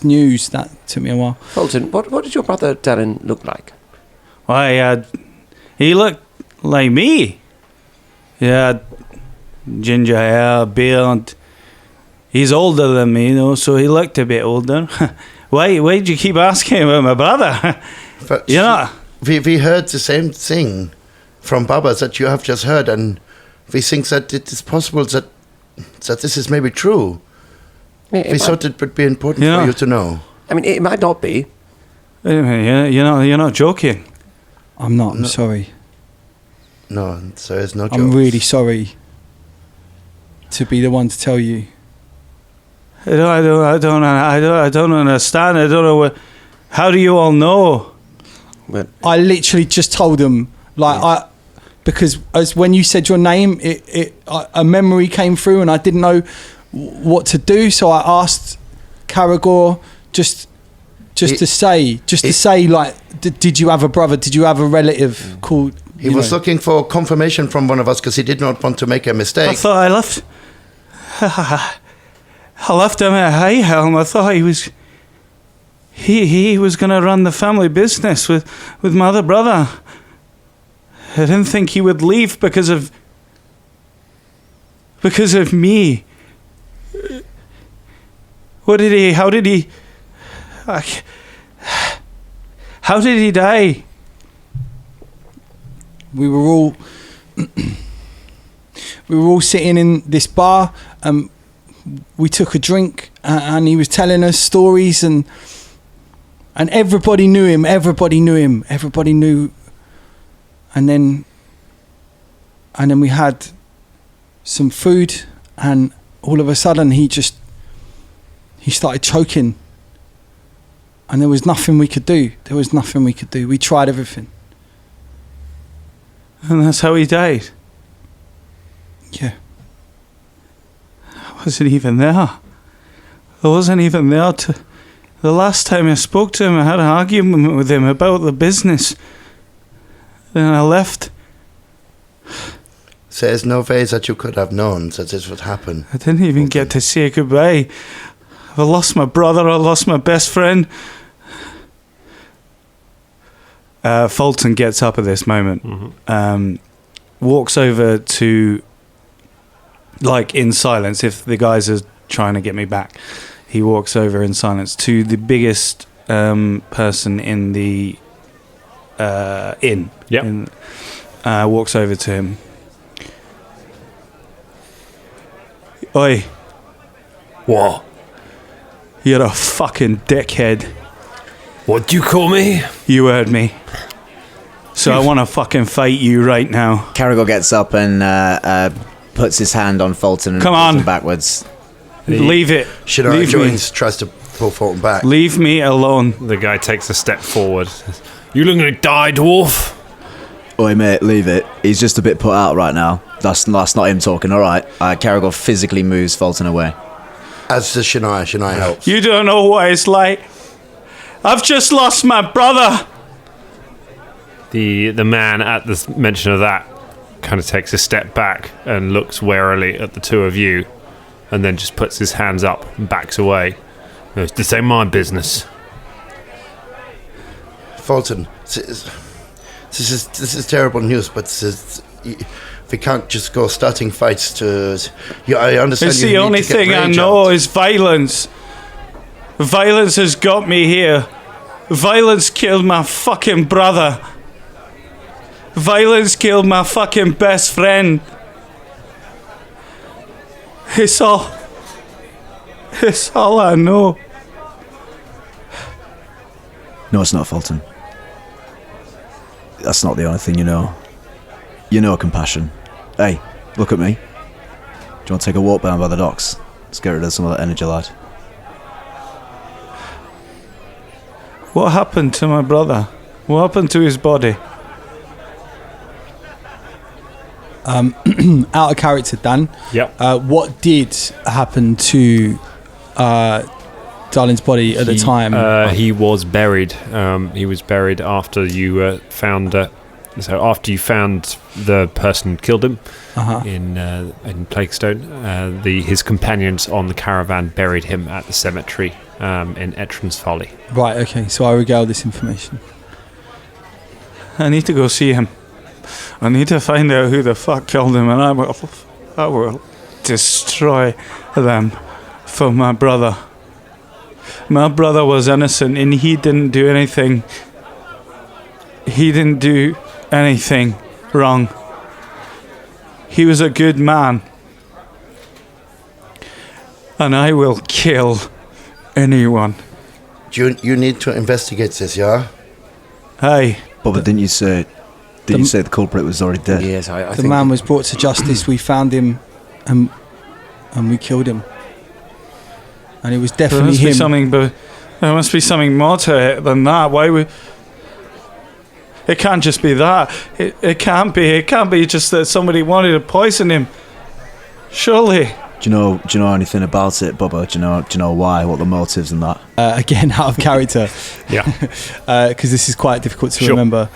[SPEAKER 2] news that took me a while.
[SPEAKER 7] Folton, what did your brother Darren look like?
[SPEAKER 1] Why, he looked like me. Yeah, ginger hair, beard. He's older than me, so he looked a bit older. Why did you keep asking about my brother?
[SPEAKER 4] But
[SPEAKER 1] you
[SPEAKER 4] we heard the same thing from Bubba that you have just heard, and we think that it is possible that this is maybe true. We thought it would be important for you to know.
[SPEAKER 7] I mean, it might not be.
[SPEAKER 1] You're not joking.
[SPEAKER 2] I'm not. I'm sorry.
[SPEAKER 4] No, there is no joke.
[SPEAKER 2] I'm really sorry to be the one to tell you.
[SPEAKER 1] I don't understand. I don't know. How do you all know?
[SPEAKER 2] I literally just told them, because as when you said your name, a memory came through, and I didn't know what to do. So I asked Karagor just to say, did you have a brother? Did you have a relative called?
[SPEAKER 4] He was looking for confirmation from one of us because he did not want to make a mistake.
[SPEAKER 1] I thought I left. I left him at High Helm. I thought he was going to run the family business with my other brother. I didn't think he would leave because of me. How did he die?
[SPEAKER 2] We were all sitting in this bar, and we took a drink, and he was telling us stories, and everybody knew him. Everybody knew, and then we had some food, and all of a sudden he started choking, and there was nothing we could do. We tried everything.
[SPEAKER 1] And that's how he died.
[SPEAKER 2] Yeah.
[SPEAKER 1] I wasn't even there. The last time I spoke to him, I had an argument with him about the business. Then I left.
[SPEAKER 4] So there's no ways that you could have known that this would happen.
[SPEAKER 1] I didn't even get to say goodbye. I lost my brother, I lost my best friend. Folton gets up at this moment, walks over to, like in silence, if the guys are trying to get me back, he walks over in silence to the biggest person in the inn.
[SPEAKER 5] Yep.
[SPEAKER 1] Walks over to him. Oi.
[SPEAKER 5] What?
[SPEAKER 1] You're a fucking dickhead.
[SPEAKER 5] What do you call me?
[SPEAKER 1] You heard me. So I want to fucking fight you right now.
[SPEAKER 3] Karagor gets up and puts his hand on Folton and
[SPEAKER 1] Come
[SPEAKER 3] pulls
[SPEAKER 1] on.
[SPEAKER 3] him backwards.
[SPEAKER 1] Leave it.
[SPEAKER 4] Shania joins, tries to pull Folton back.
[SPEAKER 1] Leave me alone.
[SPEAKER 5] The guy takes a step forward. You looking to die, dwarf?
[SPEAKER 8] Oi, mate, leave it. He's just a bit put out right now. That's not him talking, all right?
[SPEAKER 3] Karagor physically moves Folton away.
[SPEAKER 4] As does Shania. Shania helps.
[SPEAKER 1] You don't know what it's like. I've just lost my brother.
[SPEAKER 5] The man at the mention of that kind of takes a step back and looks warily at the two of you, and then just puts his hands up and backs away. Goes, "This ain't my business."
[SPEAKER 4] Folton, this is terrible news, but we can't just go starting fights to... I understand.
[SPEAKER 1] It's the only thing I know is violence. Violence has got me here. Violence killed my fucking brother. Violence killed my fucking best friend. It's all I know.
[SPEAKER 8] No, it's not, Folton. That's not the only thing you know. You know compassion. Hey, look at me. Do you want to take a walk down by the docks? Let's get rid of some of that energy, lad.
[SPEAKER 1] What happened to my brother? What happened to his body?
[SPEAKER 2] Out of character, Dan.
[SPEAKER 5] Yep.
[SPEAKER 2] What did happen to Darling's body at the time?
[SPEAKER 5] He was buried. He was buried after you found. So after you found the person who killed him in Plaguestone, his companions on the caravan buried him at the cemetery in Etron's Folly.
[SPEAKER 2] Right. Okay. So I regale this information.
[SPEAKER 1] I need to go see him. I need to find out who the fuck killed him, and I will destroy them for my brother. My brother was innocent, and he didn't do anything. He didn't do anything wrong. He was a good man. And I will kill anyone.
[SPEAKER 4] You need to investigate this, yeah?
[SPEAKER 1] Hey.
[SPEAKER 8] Bubba, didn't you say the culprit was already dead?
[SPEAKER 7] Yes, I
[SPEAKER 2] The
[SPEAKER 7] think
[SPEAKER 2] man was brought to justice. We found him, and we killed him. And it was definitely him.
[SPEAKER 1] There must be something more to it than that. Why would... It can't just be that. It can't be. It can't be just that somebody wanted to poison him. Surely.
[SPEAKER 8] Do you know anything about it, Bubba? Do you know why? What the motives and that?
[SPEAKER 2] Again, out of character.
[SPEAKER 5] Yeah.
[SPEAKER 2] Because this is quite difficult to remember.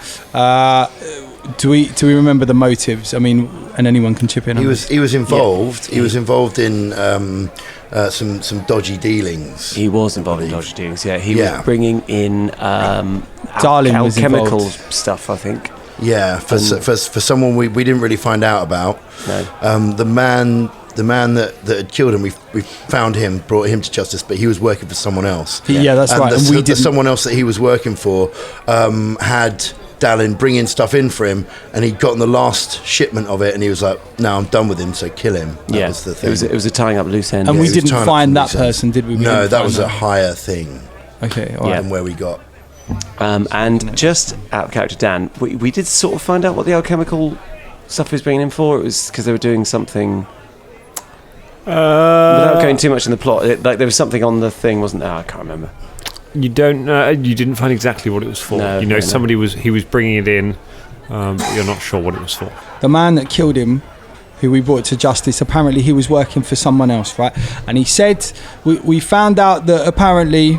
[SPEAKER 2] Do we remember the motives? I mean, and anyone can chip in.
[SPEAKER 4] He was involved. Yeah. He was involved in some dodgy dealings.
[SPEAKER 7] He was involved in dodgy dealings. Yeah, he was bringing in
[SPEAKER 2] Darling was
[SPEAKER 7] alchemical
[SPEAKER 2] involved.
[SPEAKER 7] stuff, I think.
[SPEAKER 4] Yeah, for someone we didn't really find out about.
[SPEAKER 7] No.
[SPEAKER 4] The man that had killed him, we found him, brought him to justice, but he was working for someone else.
[SPEAKER 2] Yeah, that's right.
[SPEAKER 4] And
[SPEAKER 2] we didn't.
[SPEAKER 4] Someone else that he was working for had Dallin bringing stuff in for him, and he'd gotten the last shipment of it, and he was like, "No, I'm done with him, so kill him." That was the thing.
[SPEAKER 7] It was a tying up loose end.
[SPEAKER 2] And we didn't find that person, did we?
[SPEAKER 4] No, that was a higher thing.
[SPEAKER 2] Okay, all right.
[SPEAKER 4] Than where we got.
[SPEAKER 7] And just out of character, Dan, we did sort of find out what the alchemical stuff he was bringing in for. It was because they were doing something. Without going too much in the plot, there was something on the thing, wasn't there? I can't remember.
[SPEAKER 5] You don't. You didn't find exactly what it was for.
[SPEAKER 7] No,
[SPEAKER 5] somebody was bringing it in, but you're not sure what it was for.
[SPEAKER 2] The man that killed him, who we brought to justice, apparently he was working for someone else, right? And he said we found out that apparently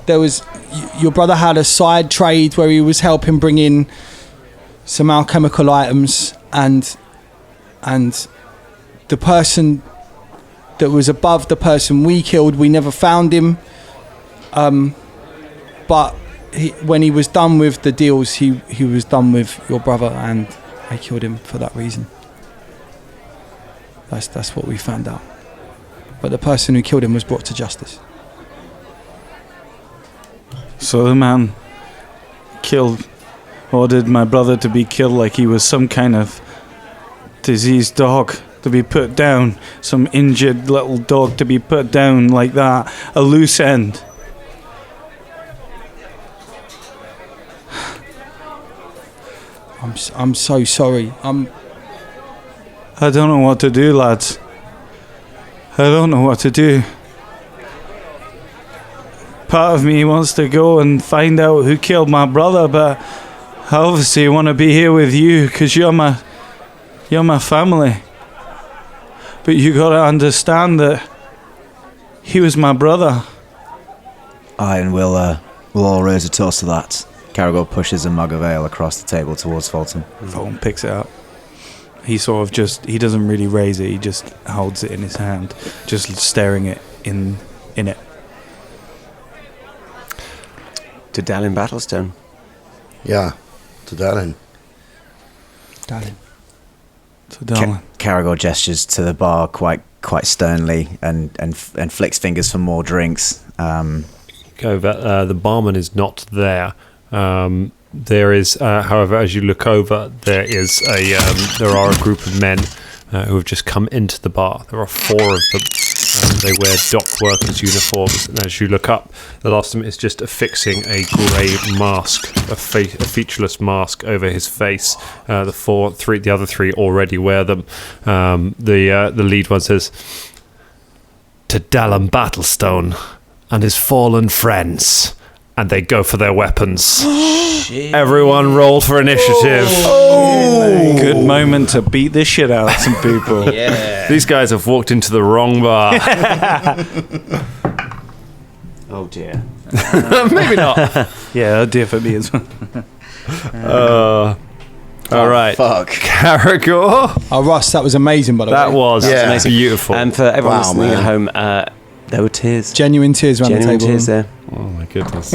[SPEAKER 2] there was your brother had a side trade where he was helping bring in some alchemical items, and the person that was above the person we killed, we never found him. But when he was done with the deals, he was done with your brother, and I killed him for that reason. That's what we found out. But the person who killed him was brought to justice.
[SPEAKER 1] So the man ordered my brother to be killed like he was some kind of diseased dog to be put down, some injured little dog to be put down like that, a loose end.
[SPEAKER 2] I'm so sorry.
[SPEAKER 1] I don't know what to do, lads. I don't know what to do. Part of me wants to go and find out who killed my brother, but I obviously want to be here with you because you're my family. But you got to understand that he was my brother.
[SPEAKER 8] Aye, and we'll all raise a toast to that. Karagor pushes a mug of ale across the table towards Folton.
[SPEAKER 1] Folton picks it up. He sort of he doesn't really raise it, he just holds it in his hand, just staring it in it.
[SPEAKER 7] To Dallin Battlestone.
[SPEAKER 4] Yeah, to Dallin.
[SPEAKER 8] Karagor gestures to the bar quite sternly and flicks fingers for more drinks.
[SPEAKER 5] Over, the barman is not there. There is, however, as you look over, there are a group of men who have just come into the bar. There are 4 of them. They wear dock workers' uniforms, and as you look up, the last of them is just affixing a grey mask, a featureless mask over his face. The other three already wear them. The lead one says, "To Dallin Battlestone and his fallen friends," and they go for their weapons. Everyone roll for initiative.
[SPEAKER 1] Good moment to beat the shit out of some people.
[SPEAKER 7] Yeah.
[SPEAKER 5] These guys have walked into the wrong bar.
[SPEAKER 7] Oh dear.
[SPEAKER 5] Maybe not.
[SPEAKER 1] Yeah, that'd do for me as well.
[SPEAKER 5] All right.
[SPEAKER 8] Fuck.
[SPEAKER 5] Karagor.
[SPEAKER 2] Oh, Ross, that was amazing, by the way.
[SPEAKER 5] That was
[SPEAKER 7] amazing.
[SPEAKER 5] beautiful.
[SPEAKER 7] And for everyone
[SPEAKER 4] Wow,
[SPEAKER 7] listening
[SPEAKER 4] man.
[SPEAKER 7] at home, there were tears.
[SPEAKER 2] Genuine tears around
[SPEAKER 7] Genuine
[SPEAKER 2] the table.
[SPEAKER 7] tears there.
[SPEAKER 5] Oh my goodness.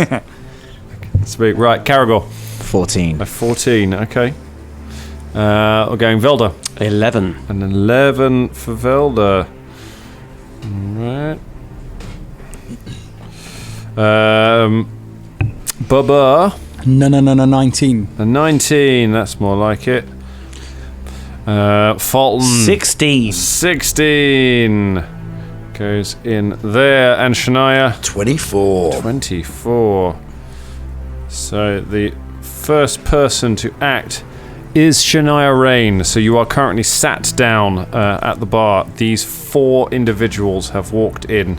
[SPEAKER 5] Speak. Right, Karagor.
[SPEAKER 8] 14.
[SPEAKER 5] 14, okay. We're going Velder.
[SPEAKER 7] 11.
[SPEAKER 5] An 11 for Velder. Right. Bubba.
[SPEAKER 2] No, 19.
[SPEAKER 5] A 19, that's more like it. Folton.
[SPEAKER 1] 16.
[SPEAKER 5] 16 goes in there. And Shania.
[SPEAKER 4] 24.
[SPEAKER 5] 24. So the first person to act is Shania Rain. So you are currently sat down at the bar. These 4 individuals have walked in.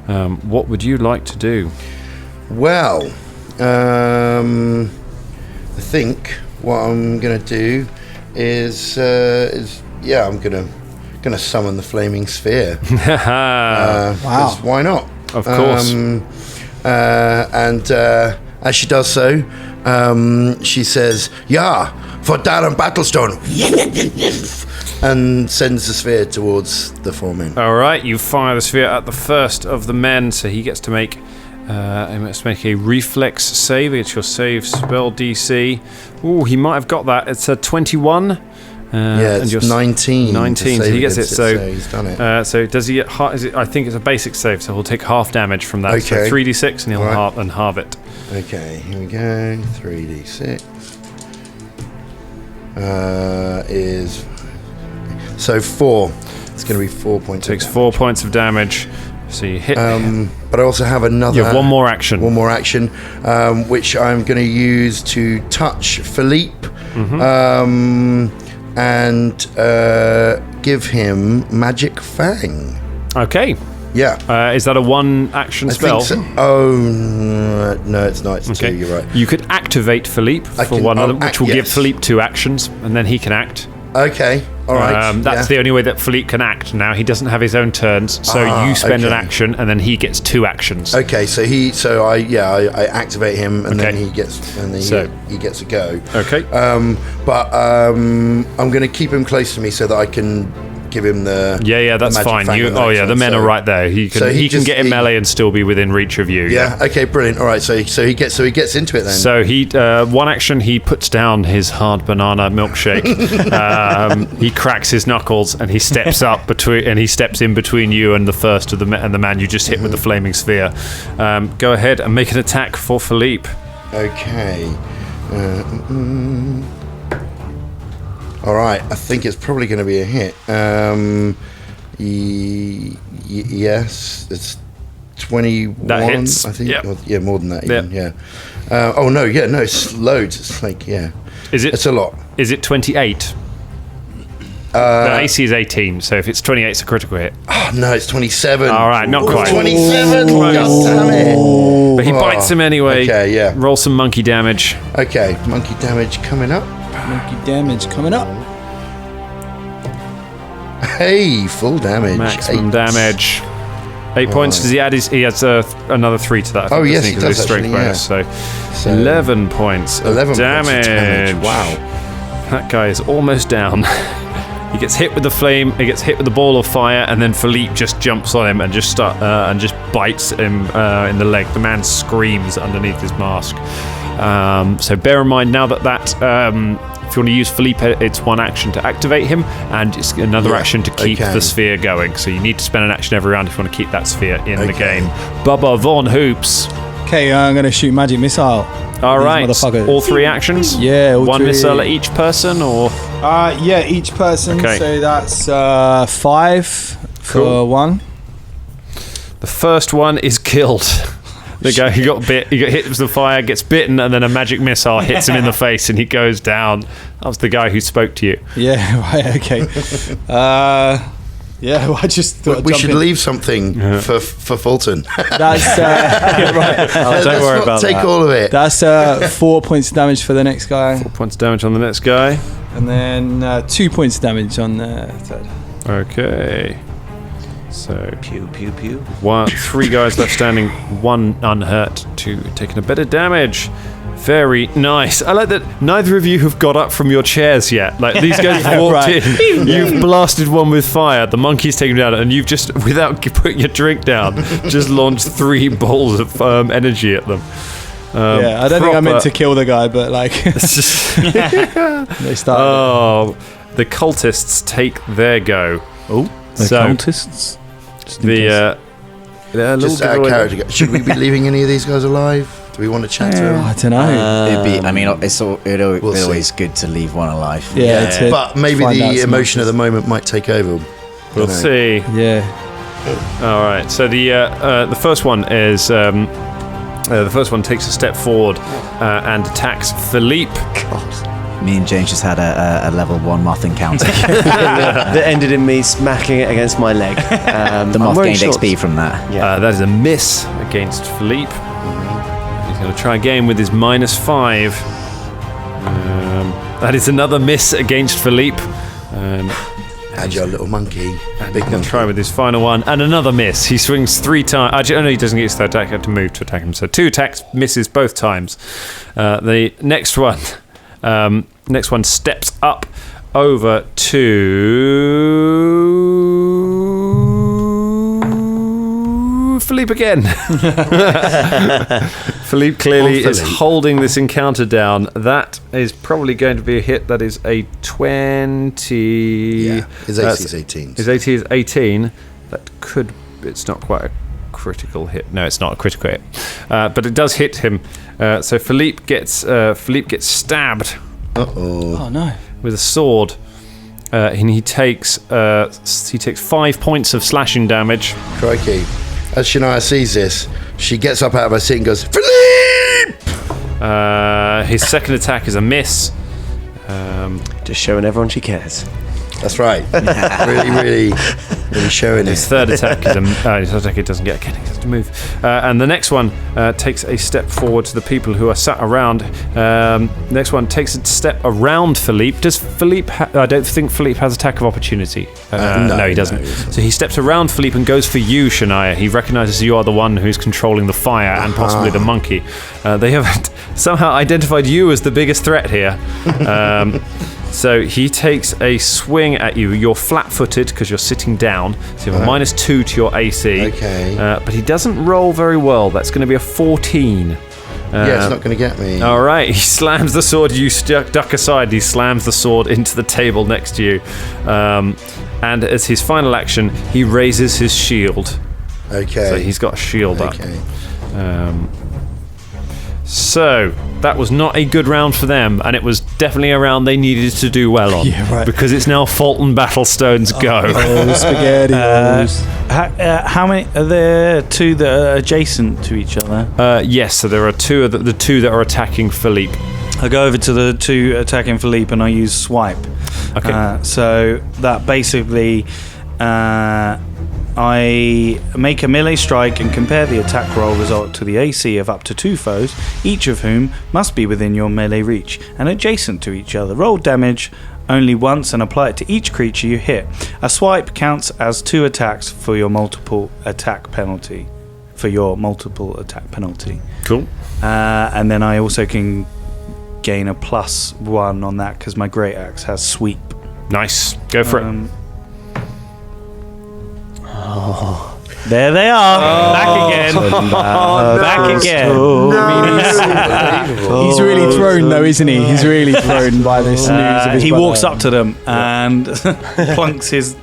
[SPEAKER 5] What would you like to do?
[SPEAKER 4] Well, I think what I'm going to do is I'm going to going to summon the flaming sphere.
[SPEAKER 2] Wow.
[SPEAKER 4] 'Cause why not?
[SPEAKER 5] Of course.
[SPEAKER 4] And as she does so, she says, "Yeah, for Darren Battlestone," and sends the sphere towards the 4 men.
[SPEAKER 5] All right, you fire the sphere at the first of the men, so he gets to make a reflex save. It's your save spell DC. Ooh, he might have got that. It's a 21.
[SPEAKER 4] It's 19.
[SPEAKER 5] 19, so he gets it. So
[SPEAKER 4] he's done it.
[SPEAKER 5] So does he get I think it's a basic save, so he'll take half damage from that. So
[SPEAKER 4] Okay.
[SPEAKER 5] 3d6, and he'll halve it.
[SPEAKER 4] Okay, here we go. 3d6 is so 4. It's going to be 4 points.
[SPEAKER 5] Takes
[SPEAKER 4] of
[SPEAKER 5] 4 points of damage. So you hit.
[SPEAKER 4] But I also have another.
[SPEAKER 5] You have one more action.
[SPEAKER 4] One more action, which I'm going to use to touch Philippe, and give him Magic Fang.
[SPEAKER 5] Okay.
[SPEAKER 4] Yeah.
[SPEAKER 5] Is that a one action spell?
[SPEAKER 4] I think so. Oh no, it's not. It's 2. You're right.
[SPEAKER 5] You could activate Philippe for one other, which will give
[SPEAKER 4] yes.
[SPEAKER 5] Philippe 2 actions, and then he can act.
[SPEAKER 4] Okay. All right.
[SPEAKER 5] That's the only way that Philippe can act now. He doesn't have his own turns, so you spend an action, and then he gets 2 actions.
[SPEAKER 4] Okay, so I activate him, and then he gets he gets a go.
[SPEAKER 5] Okay.
[SPEAKER 4] But I'm going to keep him close to me so that I can give him the
[SPEAKER 5] that's
[SPEAKER 4] the
[SPEAKER 5] fine.
[SPEAKER 4] magic fang
[SPEAKER 5] The men are right there. He can get in melee and still be within reach of you.
[SPEAKER 4] Yeah. Okay. Brilliant. All right. So he gets into it then.
[SPEAKER 5] So he one action, he puts down his hard banana milkshake. He cracks his knuckles and he steps in between you and the first of the man you just hit with the flaming sphere. Go ahead and make an attack for Philippe.
[SPEAKER 4] Okay. All right, I think it's probably going to be a hit. Yes, it's 21.
[SPEAKER 5] That hits.
[SPEAKER 4] I think.
[SPEAKER 5] Yep.
[SPEAKER 4] Yeah, more than that even.
[SPEAKER 5] Yep.
[SPEAKER 4] Yeah. No, it's loads. It's like it's a lot.
[SPEAKER 5] Is it 28? The AC is 18, so if it's 28, it's a critical hit.
[SPEAKER 4] Oh, no, it's 27.
[SPEAKER 5] All right, not quite.
[SPEAKER 4] 27. God damn it!
[SPEAKER 5] But he bites him anyway.
[SPEAKER 4] Okay, yeah.
[SPEAKER 5] Roll some monkey damage.
[SPEAKER 4] Okay, monkey damage coming up.
[SPEAKER 2] Monkey damage coming up.
[SPEAKER 4] Hey, full damage.
[SPEAKER 5] Maximum
[SPEAKER 4] 8
[SPEAKER 5] damage. 8 points. Does he add he adds another 3 to that? I think,
[SPEAKER 4] yes, he
[SPEAKER 5] because of
[SPEAKER 4] does
[SPEAKER 5] his strength
[SPEAKER 4] actually,
[SPEAKER 5] bonus. So 11 points.
[SPEAKER 4] 11
[SPEAKER 5] damage.
[SPEAKER 4] points of damage. Wow.
[SPEAKER 5] That guy is almost down. He gets hit with the flame. He gets hit with the ball of fire, and then Philippe just jumps on him and just bites him in the leg. The man screams underneath his mask. So bear in mind now that if you want to use Philippe, it's one action to activate him, and it's another action to keep the sphere going. So you need to spend an action every round if you want to keep that sphere in the game. Bubba Von Hoops.
[SPEAKER 2] Okay, I'm going to shoot magic missile.
[SPEAKER 5] All right, all 3 actions?
[SPEAKER 2] Yeah, all
[SPEAKER 5] 1
[SPEAKER 2] 3.
[SPEAKER 5] missile at each person, or?
[SPEAKER 2] Each person.
[SPEAKER 5] Okay.
[SPEAKER 2] So that's 5 for 1.
[SPEAKER 5] The first one is killed. The guy who got bit, he got hit with the fire, gets bitten, and then a magic missile hits him in the face, and he goes down. That was the guy who spoke to you.
[SPEAKER 2] Yeah, right, okay. I just thought
[SPEAKER 4] we should leave something for Folton.
[SPEAKER 2] That's right.
[SPEAKER 7] Don't worry about
[SPEAKER 4] take
[SPEAKER 7] that.
[SPEAKER 4] all of it.
[SPEAKER 2] That's 4 points of damage for the next guy,
[SPEAKER 5] 4 points damage on the next guy.
[SPEAKER 2] and then 2 points of damage on the third.
[SPEAKER 5] Okay. So
[SPEAKER 7] Pew, pew, pew.
[SPEAKER 5] 3 guys left standing, 1 unhurt, 2 taking a bit of damage. Very nice. I like that neither of you have got up from your chairs yet. Like, these guys have walked in. You've blasted one with fire. The monkey's taken down, and you've just, without putting your drink down, just launched 3 balls of energy at them.
[SPEAKER 2] I don't think I meant to kill the guy, but like they started.
[SPEAKER 5] Oh, the cultists take their go.
[SPEAKER 2] The cultists.
[SPEAKER 4] Just out of character. Should we be leaving any of these guys alive? Do we want to chat to them?
[SPEAKER 2] I don't know.
[SPEAKER 8] It's always good to leave one alive.
[SPEAKER 2] Yeah.
[SPEAKER 4] But maybe the emotion of the moment might take over.
[SPEAKER 5] We'll see.
[SPEAKER 2] Yeah.
[SPEAKER 5] All right. So the first one is the first one takes a step forward and attacks Philippe.
[SPEAKER 8] Me and James just had a level 1 moth encounter.
[SPEAKER 7] That ended in me smacking it against my leg.
[SPEAKER 8] The moth gained XP from that.
[SPEAKER 5] That is a miss against Philippe. He's going to try again with his -5. That is another miss against Philippe.
[SPEAKER 4] Agile little monkey.
[SPEAKER 5] And
[SPEAKER 4] Big
[SPEAKER 5] he's going
[SPEAKER 4] monkey.
[SPEAKER 5] to try with his final one. And another miss. He swings 3 times. Actually, no, he doesn't get his third attack. He had to move to attack him. So 2 attacks, misses both times. The next one steps up over to Philippe again. Philippe clearly is holding this encounter down. That is probably going to be a hit. That is a 20.
[SPEAKER 4] Yeah, his AC is 18.
[SPEAKER 5] His AC is 18. That could... It's not quite a critical hit. No, it's not a critical hit. But it does hit him. So Philippe gets stabbed.
[SPEAKER 2] Oh no!
[SPEAKER 5] With a sword. And he takes 5 points of slashing damage.
[SPEAKER 4] Crikey. As Shania sees this, she gets up out of her seat and goes, Philippe!
[SPEAKER 5] His second attack is a miss.
[SPEAKER 7] Just showing everyone she cares.
[SPEAKER 4] That's right. really showing
[SPEAKER 5] His
[SPEAKER 4] it.
[SPEAKER 5] third attack is his attack. It doesn't get. He has to move. And the next one takes a step forward to the people who are sat around. Next one takes a step around Philippe. Does Philippe? I don't think Philippe has attack of opportunity. No, he doesn't. So he steps around Philippe and goes for you, Shania. He recognizes you are the one who's controlling the fire and possibly the monkey. They have somehow identified you as the biggest threat here. So he takes a swing at you. You're flat-footed because you're sitting down. So you have a -2 to your AC.
[SPEAKER 4] Okay.
[SPEAKER 5] But he doesn't roll very well. That's going to be a 14.
[SPEAKER 4] Yeah, it's not going to get me.
[SPEAKER 5] All right. He slams the sword. You duck aside. He slams the sword into the table next to you. And as his final action, he raises his shield.
[SPEAKER 4] Okay.
[SPEAKER 5] So he's got a shield up.
[SPEAKER 4] Okay.
[SPEAKER 5] So that was not a good round for them, and it was definitely a round they needed to do well on.
[SPEAKER 2] Yeah, right.
[SPEAKER 5] Because it's now Folton Battlestone's go.
[SPEAKER 2] Oh, spaghettios.
[SPEAKER 1] How many are there? 2 that are adjacent to each other.
[SPEAKER 5] Yes, so there are 2 of the 2 that are attacking Philippe.
[SPEAKER 1] I go over to the 2 attacking Philippe and I use swipe.
[SPEAKER 5] Okay.
[SPEAKER 1] So that basically, I make a melee strike and compare the attack roll result to the AC of up to 2 foes, each of whom must be within your melee reach and adjacent to each other. Roll damage only once and apply it to each creature you hit. A swipe counts as 2 attacks for your multiple attack penalty.
[SPEAKER 5] Cool.
[SPEAKER 1] And then I also can gain a +1 on that because my great axe has sweep.
[SPEAKER 5] Nice. Go for it.
[SPEAKER 1] There they are. Back again. Back again.
[SPEAKER 2] He's really thrown, though, isn't he? He's really thrown by this news of his
[SPEAKER 1] He
[SPEAKER 2] brother.
[SPEAKER 1] walks up to them and plunks his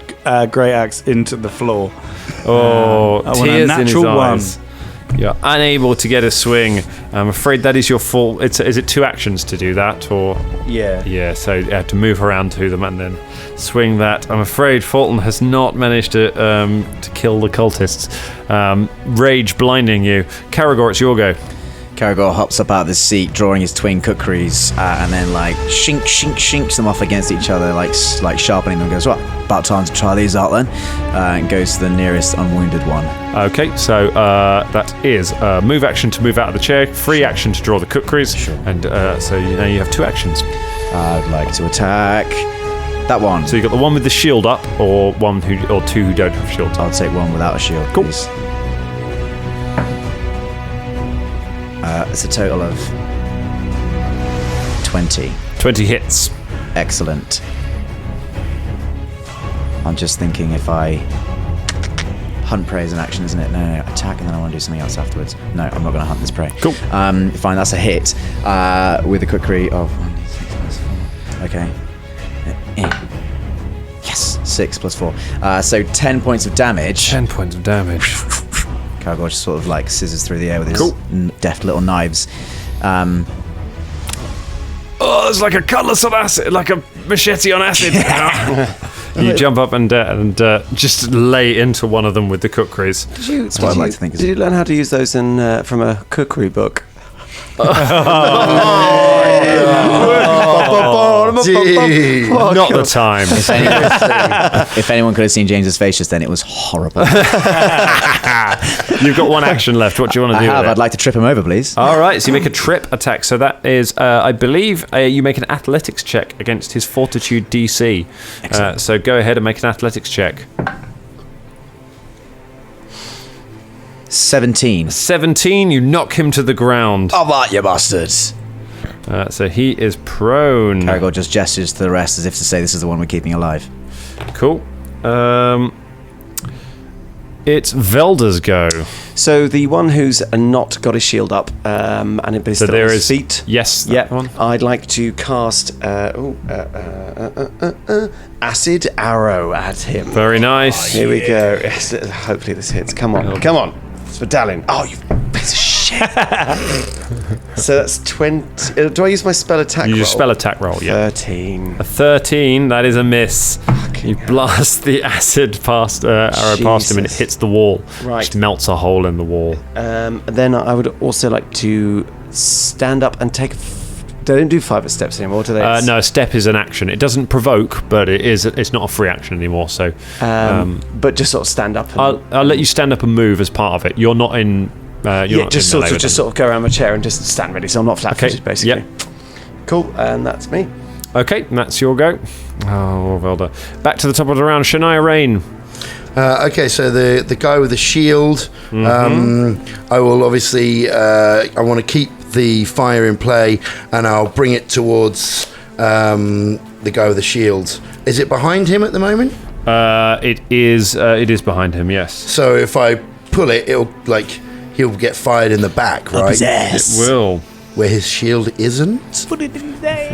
[SPEAKER 1] great axe into the floor.
[SPEAKER 5] Oh,
[SPEAKER 1] I want a
[SPEAKER 5] tears in his
[SPEAKER 1] natural
[SPEAKER 5] eyes. You're unable to get a swing. I'm afraid that is your fault. Is it 2 actions to do that, or?
[SPEAKER 1] Yeah.
[SPEAKER 5] So you have to move around to them and then swing that. I'm afraid Folton has not managed to kill the cultists. Rage blinding you. Karagor, it's your go.
[SPEAKER 8] Karagor hops up out of his seat, drawing his twin kukris, and then shinks them off against each other, like sharpening them. Goes, right, about time to try these out then, and goes to the nearest unwounded one.
[SPEAKER 5] Okay, so that is move action to move out of the chair, free action to draw the kukris, and so now you have 2 actions.
[SPEAKER 8] I'd like to attack that one.
[SPEAKER 5] So you got the one with the shield up, or 2 who don't have shields.
[SPEAKER 8] I'll take one without a shield.
[SPEAKER 5] Cool.
[SPEAKER 8] Please. It's a total of 20.
[SPEAKER 5] 20 hits.
[SPEAKER 8] Excellent. I'm just thinking if I... Hunt prey is an action, isn't it? No, attack, and then I want to do something else afterwards. No, I'm not going to hunt this prey.
[SPEAKER 5] Cool.
[SPEAKER 8] Fine, that's a hit with a kukri of... Okay. Yes, 6 plus 4. So 10 points of damage.
[SPEAKER 5] 10 points of damage.
[SPEAKER 8] Karagor just sort of like scissors through the air with his
[SPEAKER 5] Cool.
[SPEAKER 8] deft little knives.
[SPEAKER 5] Oh, it's like a cutlass on acid, like a machete on acid. You jump up and just lay into one of them with the kukris.
[SPEAKER 8] That's what I'd like to think.
[SPEAKER 7] Did you learn how to use those from a cookery book?
[SPEAKER 5] Not the time.
[SPEAKER 8] If anyone could have seen James's face just then, it was horrible.
[SPEAKER 5] You've got one action left. What do you want to do?
[SPEAKER 8] I'd like to trip him over, please.
[SPEAKER 5] All right, so you make a trip attack. So that is, I believe, you make an athletics check against his fortitude DC. So go ahead and make an athletics check.
[SPEAKER 8] 17.
[SPEAKER 5] 17, you knock him to the ground.
[SPEAKER 8] All right, you bastards.
[SPEAKER 5] So he is prone.
[SPEAKER 8] Karagor just gestures to the rest as if to say this is the one we're keeping alive.
[SPEAKER 5] Cool. It's Velder's go.
[SPEAKER 7] So the one who's not got his shield up, and it is
[SPEAKER 5] So
[SPEAKER 7] still
[SPEAKER 5] there
[SPEAKER 7] on
[SPEAKER 5] is
[SPEAKER 7] his feet.
[SPEAKER 5] Yes, that
[SPEAKER 7] Yep.
[SPEAKER 5] one.
[SPEAKER 7] I'd like to cast acid arrow at him.
[SPEAKER 5] Very nice.
[SPEAKER 7] Here we go. Yes, hopefully this hits. Come on, come on. It's for Dallin. Oh, you piece of shit. So that's 20. Do I use my spell attack roll?
[SPEAKER 5] You spell attack roll, yeah.
[SPEAKER 7] 13.
[SPEAKER 5] A 13, that is a miss. You blast the acid arrow past him and it
[SPEAKER 7] Jesus.
[SPEAKER 5] hits the wall.
[SPEAKER 7] Right.
[SPEAKER 5] Just melts a hole in the wall.
[SPEAKER 7] Then I would also like to stand up and take. They don't do 5 steps anymore, do they?
[SPEAKER 5] No, a step is an action. It doesn't provoke, but it's not a free action anymore. So,
[SPEAKER 7] but just sort of stand up. And,
[SPEAKER 5] I'll let you stand up and move as part of it. You're not in.
[SPEAKER 7] Just sort of go around my chair and just stand ready, so I'm not flat-footed, basically.
[SPEAKER 5] Yep.
[SPEAKER 7] Cool, and that's me.
[SPEAKER 5] Okay, that's your go. Oh, Velder. Back to the top of the round, Shania Rain.
[SPEAKER 4] Okay, so the guy with the shield, I will obviously, I want to keep the fire in play, and I'll bring it towards the guy with the shield. Is it behind him at the moment?
[SPEAKER 5] It is behind him, yes.
[SPEAKER 4] So if I pull it, he'll get fired in the back, right?
[SPEAKER 5] It will.
[SPEAKER 4] Where his shield isn't? Put it in there.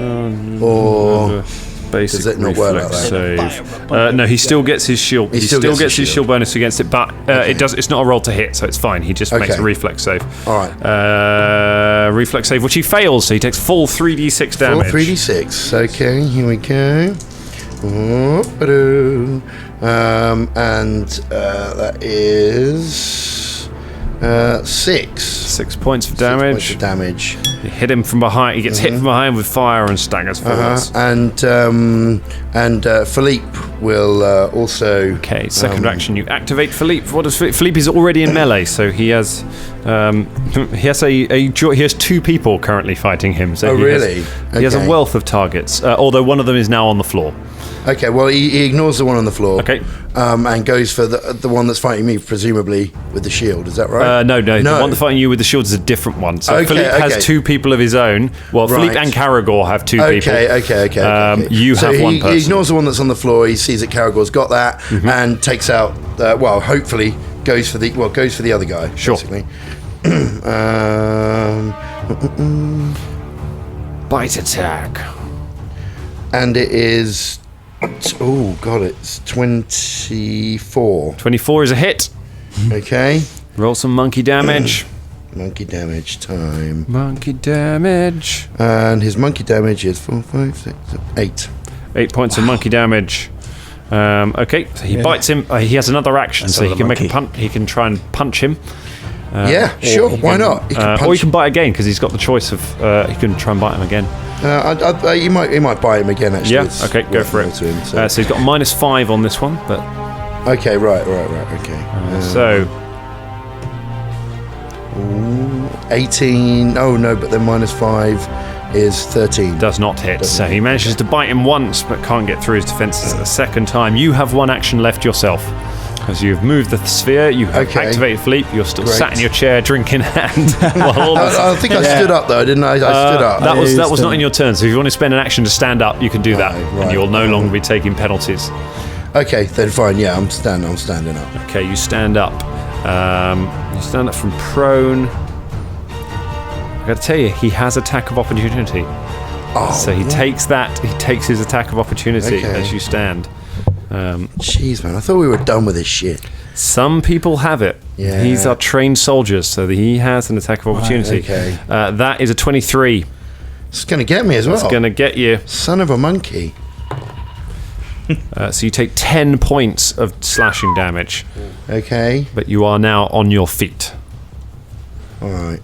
[SPEAKER 4] Or
[SPEAKER 5] basic
[SPEAKER 4] does it not work like that?
[SPEAKER 5] Save. No, he still gets his shield. He still gets his shield bonus against it, but it does. It's not a roll to hit, so it's fine. He just makes a reflex save.
[SPEAKER 4] All right.
[SPEAKER 5] Reflex save, which he fails, so he takes full 3d6 damage.
[SPEAKER 4] Full 3d6. Okay, here we go. And that is 6.
[SPEAKER 5] 6 points of damage.
[SPEAKER 4] 6 points of damage.
[SPEAKER 5] You hit him from behind. He gets hit from behind with fire and staggers forwards.
[SPEAKER 4] And Philippe will also.
[SPEAKER 5] Okay, second action. You activate Philippe. What does Philippe is already in melee, so he has he has 2 people currently fighting him. So he has a wealth of targets. Although one of them is now on the floor.
[SPEAKER 4] Okay, well he ignores the one on the floor.
[SPEAKER 5] Okay.
[SPEAKER 4] And goes for the one that's fighting me, presumably with the shield. Is that right?
[SPEAKER 5] No. The one that's fighting you with the shield is a different one. So Philippe has 2 people of his own. Well, Philippe and Karagor have 2 people.
[SPEAKER 4] Okay.
[SPEAKER 5] You have one person.
[SPEAKER 4] He ignores the one that's on the floor. He sees that Karagor's got that and takes out. Hopefully goes for the other guy.
[SPEAKER 5] Sure.
[SPEAKER 4] Basically.
[SPEAKER 5] Bite attack.
[SPEAKER 4] And it is. Oh god, it's 24.
[SPEAKER 5] 24 is a hit.
[SPEAKER 4] Okay.
[SPEAKER 5] Roll some monkey damage.
[SPEAKER 4] Monkey damage time.
[SPEAKER 5] Monkey damage.
[SPEAKER 4] And his monkey damage is 4, 5, 6, 8.
[SPEAKER 5] 8 points of monkey damage. Okay, so he bites him. He has another action, so he can make a punch. He can try and punch him.
[SPEAKER 4] Sure. Why not? He can
[SPEAKER 5] or he can bite again because he's got the choice of. He can try and bite him again.
[SPEAKER 4] He might bite him again. Actually.
[SPEAKER 5] Yeah. Okay. Go for it.
[SPEAKER 4] Him,
[SPEAKER 5] so he's got -5 on this one, but.
[SPEAKER 4] Okay. Right. Okay.
[SPEAKER 5] So.
[SPEAKER 4] 18. Oh no, but then -5 is 13.
[SPEAKER 5] Does not hit. So he manages to bite him once, but can't get through his defenses a second time. You have one action left yourself. As you've moved the sphere, you have activated Philippe. You're still sat in your chair, drink in hand.
[SPEAKER 4] I think I stood up though, didn't I? I stood up.
[SPEAKER 5] That was not in your turn. So if you want to spend an action to stand up, you can do that, and you'll no longer be taking penalties.
[SPEAKER 4] Okay, then fine. Yeah, I'm standing up.
[SPEAKER 5] Okay, you stand up. You stand up from prone. I got to tell you, he has attack of opportunity. So he takes that. He takes his attack of opportunity as you stand.
[SPEAKER 4] Jeez, man, I thought we were done with this shit.
[SPEAKER 5] Some people have it.
[SPEAKER 4] Yeah.
[SPEAKER 5] These are trained soldiers, so he has an attack of opportunity.
[SPEAKER 4] Okay.
[SPEAKER 5] That is a 23.
[SPEAKER 4] It's going to get me as well.
[SPEAKER 5] It's going to get you.
[SPEAKER 4] Son of a monkey.
[SPEAKER 5] So you take 10 points of slashing damage.
[SPEAKER 4] Okay.
[SPEAKER 5] But you are now on your feet.
[SPEAKER 4] All right.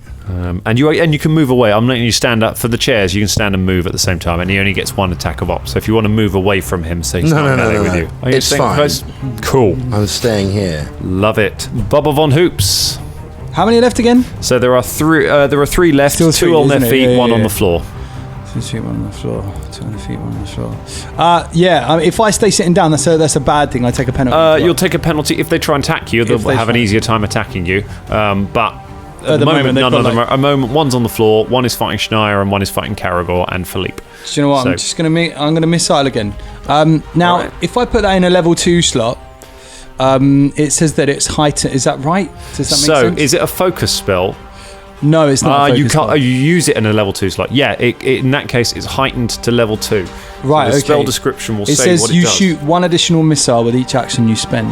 [SPEAKER 5] And you can move away. I'm letting you stand up for the chairs. You can stand and move at the same time, and he only gets 1 attack of op. So if you want to move away from him, so he's not melee with you.
[SPEAKER 4] It's fine.
[SPEAKER 5] Cool.
[SPEAKER 4] I'm staying here.
[SPEAKER 5] Love it. Bubba von Hoops.
[SPEAKER 2] How many left again?
[SPEAKER 5] So there are three left.
[SPEAKER 2] Still
[SPEAKER 5] two
[SPEAKER 2] three,
[SPEAKER 5] on their
[SPEAKER 2] isn't it?
[SPEAKER 5] feet,
[SPEAKER 2] Yeah,
[SPEAKER 5] one
[SPEAKER 2] yeah,
[SPEAKER 5] on
[SPEAKER 2] yeah.
[SPEAKER 5] the floor.
[SPEAKER 2] 2 feet, 1 on the floor. 2 on the feet, 1 on the floor. If I stay sitting down, that's a bad thing. I take a penalty.
[SPEAKER 5] You'll take a penalty if they try and attack you. They'll have an easier time attacking you. But at the moment, none of them are. At the moment, one's on the floor, one is fighting Shania, and one is fighting Karagor and Philippe.
[SPEAKER 2] Do you know what? I'm just gonna missile again. Now,
[SPEAKER 5] right.
[SPEAKER 2] if I put that in a level 2 slot, it says that it's heightened. Is that right? Does that make sense?
[SPEAKER 5] So, is it a focus spell?
[SPEAKER 2] No, it's not.
[SPEAKER 5] You can't. You use it in a level 2 slot. Yeah, in that case, it's heightened to level 2.
[SPEAKER 2] Right.
[SPEAKER 5] So the
[SPEAKER 2] okay.
[SPEAKER 5] spell description will
[SPEAKER 2] it
[SPEAKER 5] say
[SPEAKER 2] says
[SPEAKER 5] what it
[SPEAKER 2] you
[SPEAKER 5] does.
[SPEAKER 2] shoot 1 additional missile with each action you spend.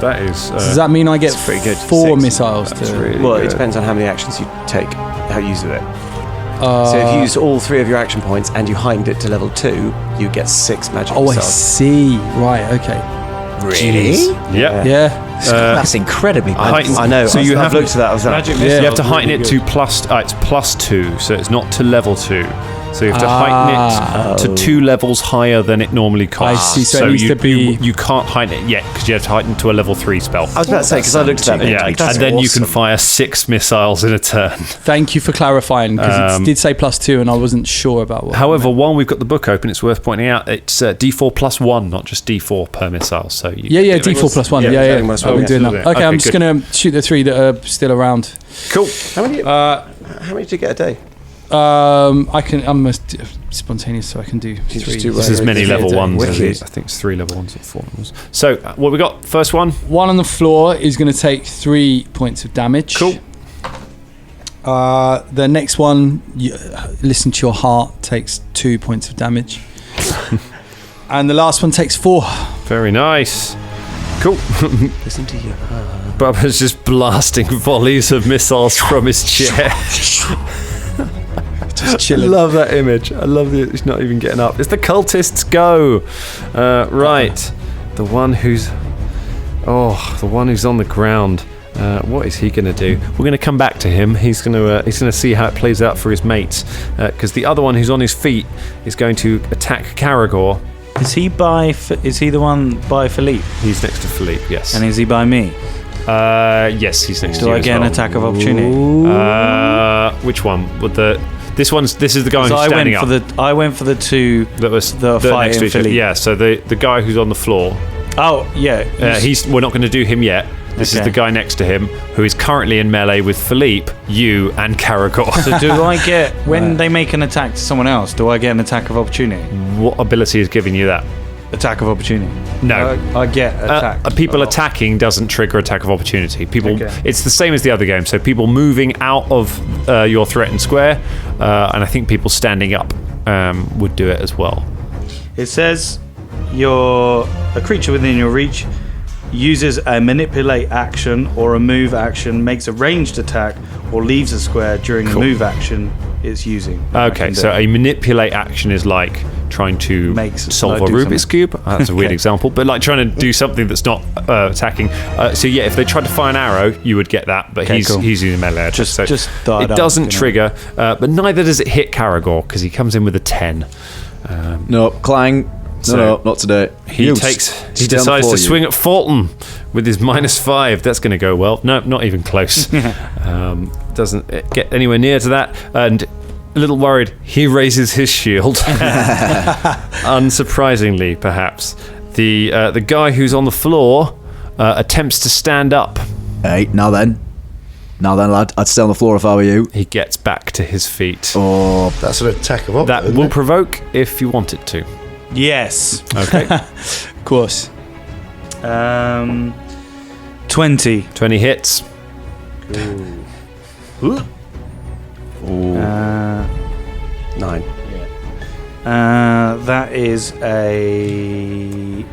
[SPEAKER 5] That is.
[SPEAKER 2] Does that mean I get
[SPEAKER 7] pretty good.
[SPEAKER 2] 4
[SPEAKER 7] 6.
[SPEAKER 2] missiles?
[SPEAKER 5] That's
[SPEAKER 2] To,
[SPEAKER 5] really
[SPEAKER 7] Well, it
[SPEAKER 5] good.
[SPEAKER 7] depends on how many actions you take, how you use it. So if you used all 3 of your action points and you heightened it to level 2, you get 6 magic
[SPEAKER 2] I
[SPEAKER 7] missiles.
[SPEAKER 2] see. Right. Okay.
[SPEAKER 8] Really?
[SPEAKER 5] Yeah.
[SPEAKER 2] Yeah.
[SPEAKER 8] That's incredibly bad.
[SPEAKER 5] Heightened.
[SPEAKER 7] I know.
[SPEAKER 5] So you have
[SPEAKER 7] looked at that. I was like,
[SPEAKER 5] You have to heighten it to it's +2, so it's not to level 2. So you have to heighten it to 2 levels higher than it normally costs.
[SPEAKER 2] I see, so it needs to be-
[SPEAKER 5] you can't heighten it yet because you have to heighten to a level 3 spell.
[SPEAKER 7] I was about to say, because I looked at that.
[SPEAKER 5] Yeah,
[SPEAKER 7] and
[SPEAKER 5] and then you can fire 6 missiles in a turn.
[SPEAKER 2] Thank you for clarifying because it did say +2 and I wasn't sure about what.
[SPEAKER 5] However, while we've got the book open, it's worth pointing out it's D4 +1, not just D4 per missile. So
[SPEAKER 2] Yeah, D4 +1. Yeah. I'm doing that. Okay, I'm just gonna shoot the 3 that are still around.
[SPEAKER 5] Cool.
[SPEAKER 7] How many do you get a day?
[SPEAKER 2] I'm a spontaneous, so I can do 3.
[SPEAKER 7] just do
[SPEAKER 5] This is many level 1s. I
[SPEAKER 7] Wicked.
[SPEAKER 5] think it's 3 level 1s or 4 levels. So, what we got? First one.
[SPEAKER 2] 1 on the floor is going to take 3 points of damage.
[SPEAKER 5] Cool.
[SPEAKER 2] The next one, listen to your heart, takes 2 points of damage. And the last one takes 4.
[SPEAKER 5] Very nice. Cool.
[SPEAKER 7] Listen to you.
[SPEAKER 5] Bubba's just blasting volleys of missiles from his chair.
[SPEAKER 2] Just
[SPEAKER 5] I
[SPEAKER 2] chilling.
[SPEAKER 5] love that image. I love that he's not even getting up. It's the cultists go. Right. The one who's on the ground. What is he going to do? We're going to come back to him. He's going to see how it plays out for his mates. Because the other one who's on his feet is going to attack Karagor.
[SPEAKER 1] Is he the one by Philippe?
[SPEAKER 5] He's next to Philippe, yes.
[SPEAKER 1] And is he by me?
[SPEAKER 5] Yes, he's next to
[SPEAKER 1] Do
[SPEAKER 5] you
[SPEAKER 1] I
[SPEAKER 5] as
[SPEAKER 1] get an
[SPEAKER 5] well.
[SPEAKER 1] attack of opportunity?
[SPEAKER 5] Which one? This is the guy who's standing up.
[SPEAKER 1] I went for the 2
[SPEAKER 5] that was
[SPEAKER 1] the fight
[SPEAKER 5] next to
[SPEAKER 1] in
[SPEAKER 5] each other.
[SPEAKER 1] Philippe.
[SPEAKER 5] Yeah, so the guy who's on the floor.
[SPEAKER 1] Oh yeah.
[SPEAKER 5] We're not going to do him yet. This is
[SPEAKER 1] Okay.
[SPEAKER 5] the guy next to him who is currently in melee with Philippe, you, and Karagor.
[SPEAKER 1] So do I get when they make an attack to someone else? Do I get an attack of opportunity?
[SPEAKER 5] What ability is giving you that?
[SPEAKER 1] Attack of opportunity.
[SPEAKER 5] No.
[SPEAKER 1] I get attack.
[SPEAKER 5] People attacking doesn't trigger attack of opportunity. It's the same as the other game. So people moving out of your threatened square, and I think people standing up would do it as well.
[SPEAKER 1] It says a creature within your reach uses a manipulate action or a move action, makes a ranged attack, or leaves a square during a move action it's using.
[SPEAKER 5] Okay, so a manipulate action is like trying to solve a Rubik's Cube. That's a weird example, but like trying to do something that's not attacking. So yeah, if they tried to fire an arrow, you would get that, but he's using melee attack. So it doesn't trigger, but neither does it hit Karagor because he comes in with a 10.
[SPEAKER 8] No, Clang. No, not today.
[SPEAKER 5] He decides to swing at Folton with his -5. That's going to go well. No, not even close. Doesn't get anywhere near to that. And a little worried, he raises his shield. Unsurprisingly, perhaps. The guy who's on the floor attempts to stand up.
[SPEAKER 8] Hey, now then, lad, I'd stay on the floor if I were you.
[SPEAKER 5] He gets back to his feet.
[SPEAKER 8] Oh,
[SPEAKER 4] that's an attack of opportunity.
[SPEAKER 5] That will provoke if you want it to.
[SPEAKER 1] Yes.
[SPEAKER 5] Okay.
[SPEAKER 2] Of course.
[SPEAKER 1] 20.
[SPEAKER 5] 20 hits.
[SPEAKER 7] Ooh.
[SPEAKER 2] 9.
[SPEAKER 1] That is a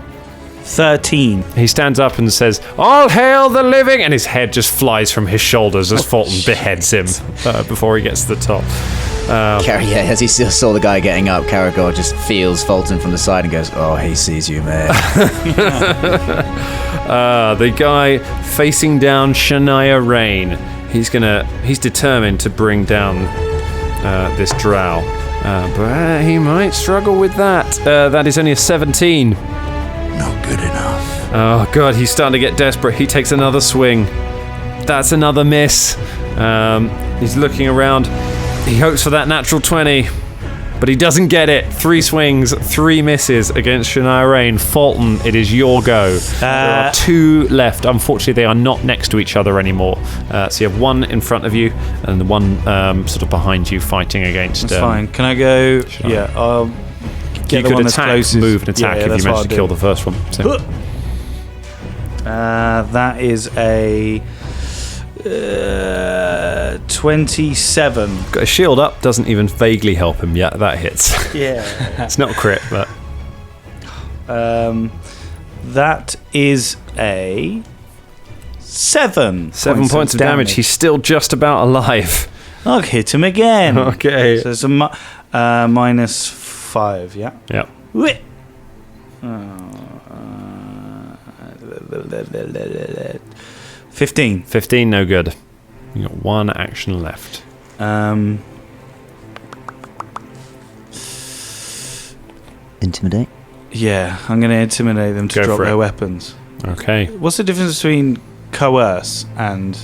[SPEAKER 1] 13.
[SPEAKER 5] He stands up and says, "All hail the living!" and his head just flies from his shoulders as Folton beheads him before he gets to the top.
[SPEAKER 8] As he still saw the guy getting up, Karagor just feels Folton from the side and goes, "Oh, he sees you, man."
[SPEAKER 5] The guy facing down Shania Rain. He's determined to bring down this drow, but he might struggle with that. That is only a 17.
[SPEAKER 4] Not good enough.
[SPEAKER 5] Oh god, he's starting to get desperate. He takes another swing. That's another miss. He's looking around. He hopes for that natural 20, but he doesn't get it. 3 swings, 3 misses against Shania Rain. Folton, it is your go. There are 2 left. Unfortunately, they are not next to each other anymore. So you have 1 in front of you and 1 sort of behind you fighting against...
[SPEAKER 1] That's fine. Can I go...
[SPEAKER 5] Shania.
[SPEAKER 1] Yeah, I'll get
[SPEAKER 5] You
[SPEAKER 1] the
[SPEAKER 5] could
[SPEAKER 1] one that's
[SPEAKER 5] attack,
[SPEAKER 1] closest.
[SPEAKER 5] move and attack if you
[SPEAKER 1] that's
[SPEAKER 5] manage
[SPEAKER 1] what
[SPEAKER 5] to
[SPEAKER 1] I'll
[SPEAKER 5] kill
[SPEAKER 1] do.
[SPEAKER 5] the first one. So.
[SPEAKER 1] That is a 27.
[SPEAKER 5] Got a shield up, doesn't even vaguely help him yet. That hits.
[SPEAKER 1] Yeah.
[SPEAKER 5] It's not a crit, but...
[SPEAKER 1] That is a 7.
[SPEAKER 5] 7 points of damage. He's still just about alive.
[SPEAKER 1] I'll hit him again.
[SPEAKER 5] Okay.
[SPEAKER 1] So it's a minus 5, yeah?
[SPEAKER 5] Yep.
[SPEAKER 1] Wait. 15.
[SPEAKER 5] 15, no good. You got 1 action left.
[SPEAKER 8] Intimidate.
[SPEAKER 1] Yeah, I'm going to intimidate them to
[SPEAKER 5] Go
[SPEAKER 1] drop
[SPEAKER 5] for it.
[SPEAKER 1] their weapons.
[SPEAKER 5] Okay.
[SPEAKER 1] What's the difference between coerce and...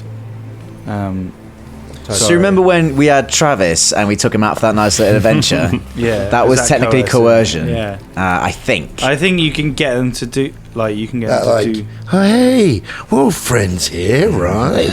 [SPEAKER 8] So you remember when we had Travis and we took him out for that nice little adventure?
[SPEAKER 1] Yeah.
[SPEAKER 8] That
[SPEAKER 1] is
[SPEAKER 8] was technically coercion.
[SPEAKER 1] Yeah.
[SPEAKER 8] I think.
[SPEAKER 1] I think you can get them to do... Like, you can get them to
[SPEAKER 4] Like,
[SPEAKER 1] do...
[SPEAKER 4] hey, we're all friends here, right?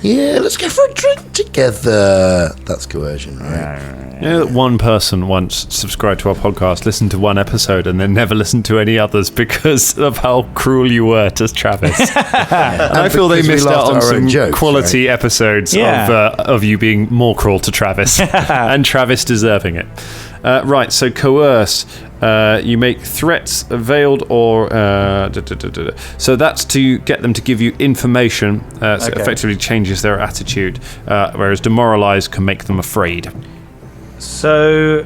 [SPEAKER 4] Yeah, let's go for a drink together. That's coercion, right?
[SPEAKER 5] You know that one person once subscribed to our podcast, listened to 1 episode, and then never listened to any others because of how cruel you were to Travis. And I feel they
[SPEAKER 4] because we
[SPEAKER 5] missed
[SPEAKER 4] laughed
[SPEAKER 5] out
[SPEAKER 4] at
[SPEAKER 5] on
[SPEAKER 4] our own
[SPEAKER 5] some
[SPEAKER 4] jokes,
[SPEAKER 5] quality episodes of you being more cruel to Travis, and Travis deserving it. Right, so coerce. You make threats veiled or... So that's to get them to give you information, so it effectively changes their attitude, whereas demoralize can make them afraid.
[SPEAKER 1] So,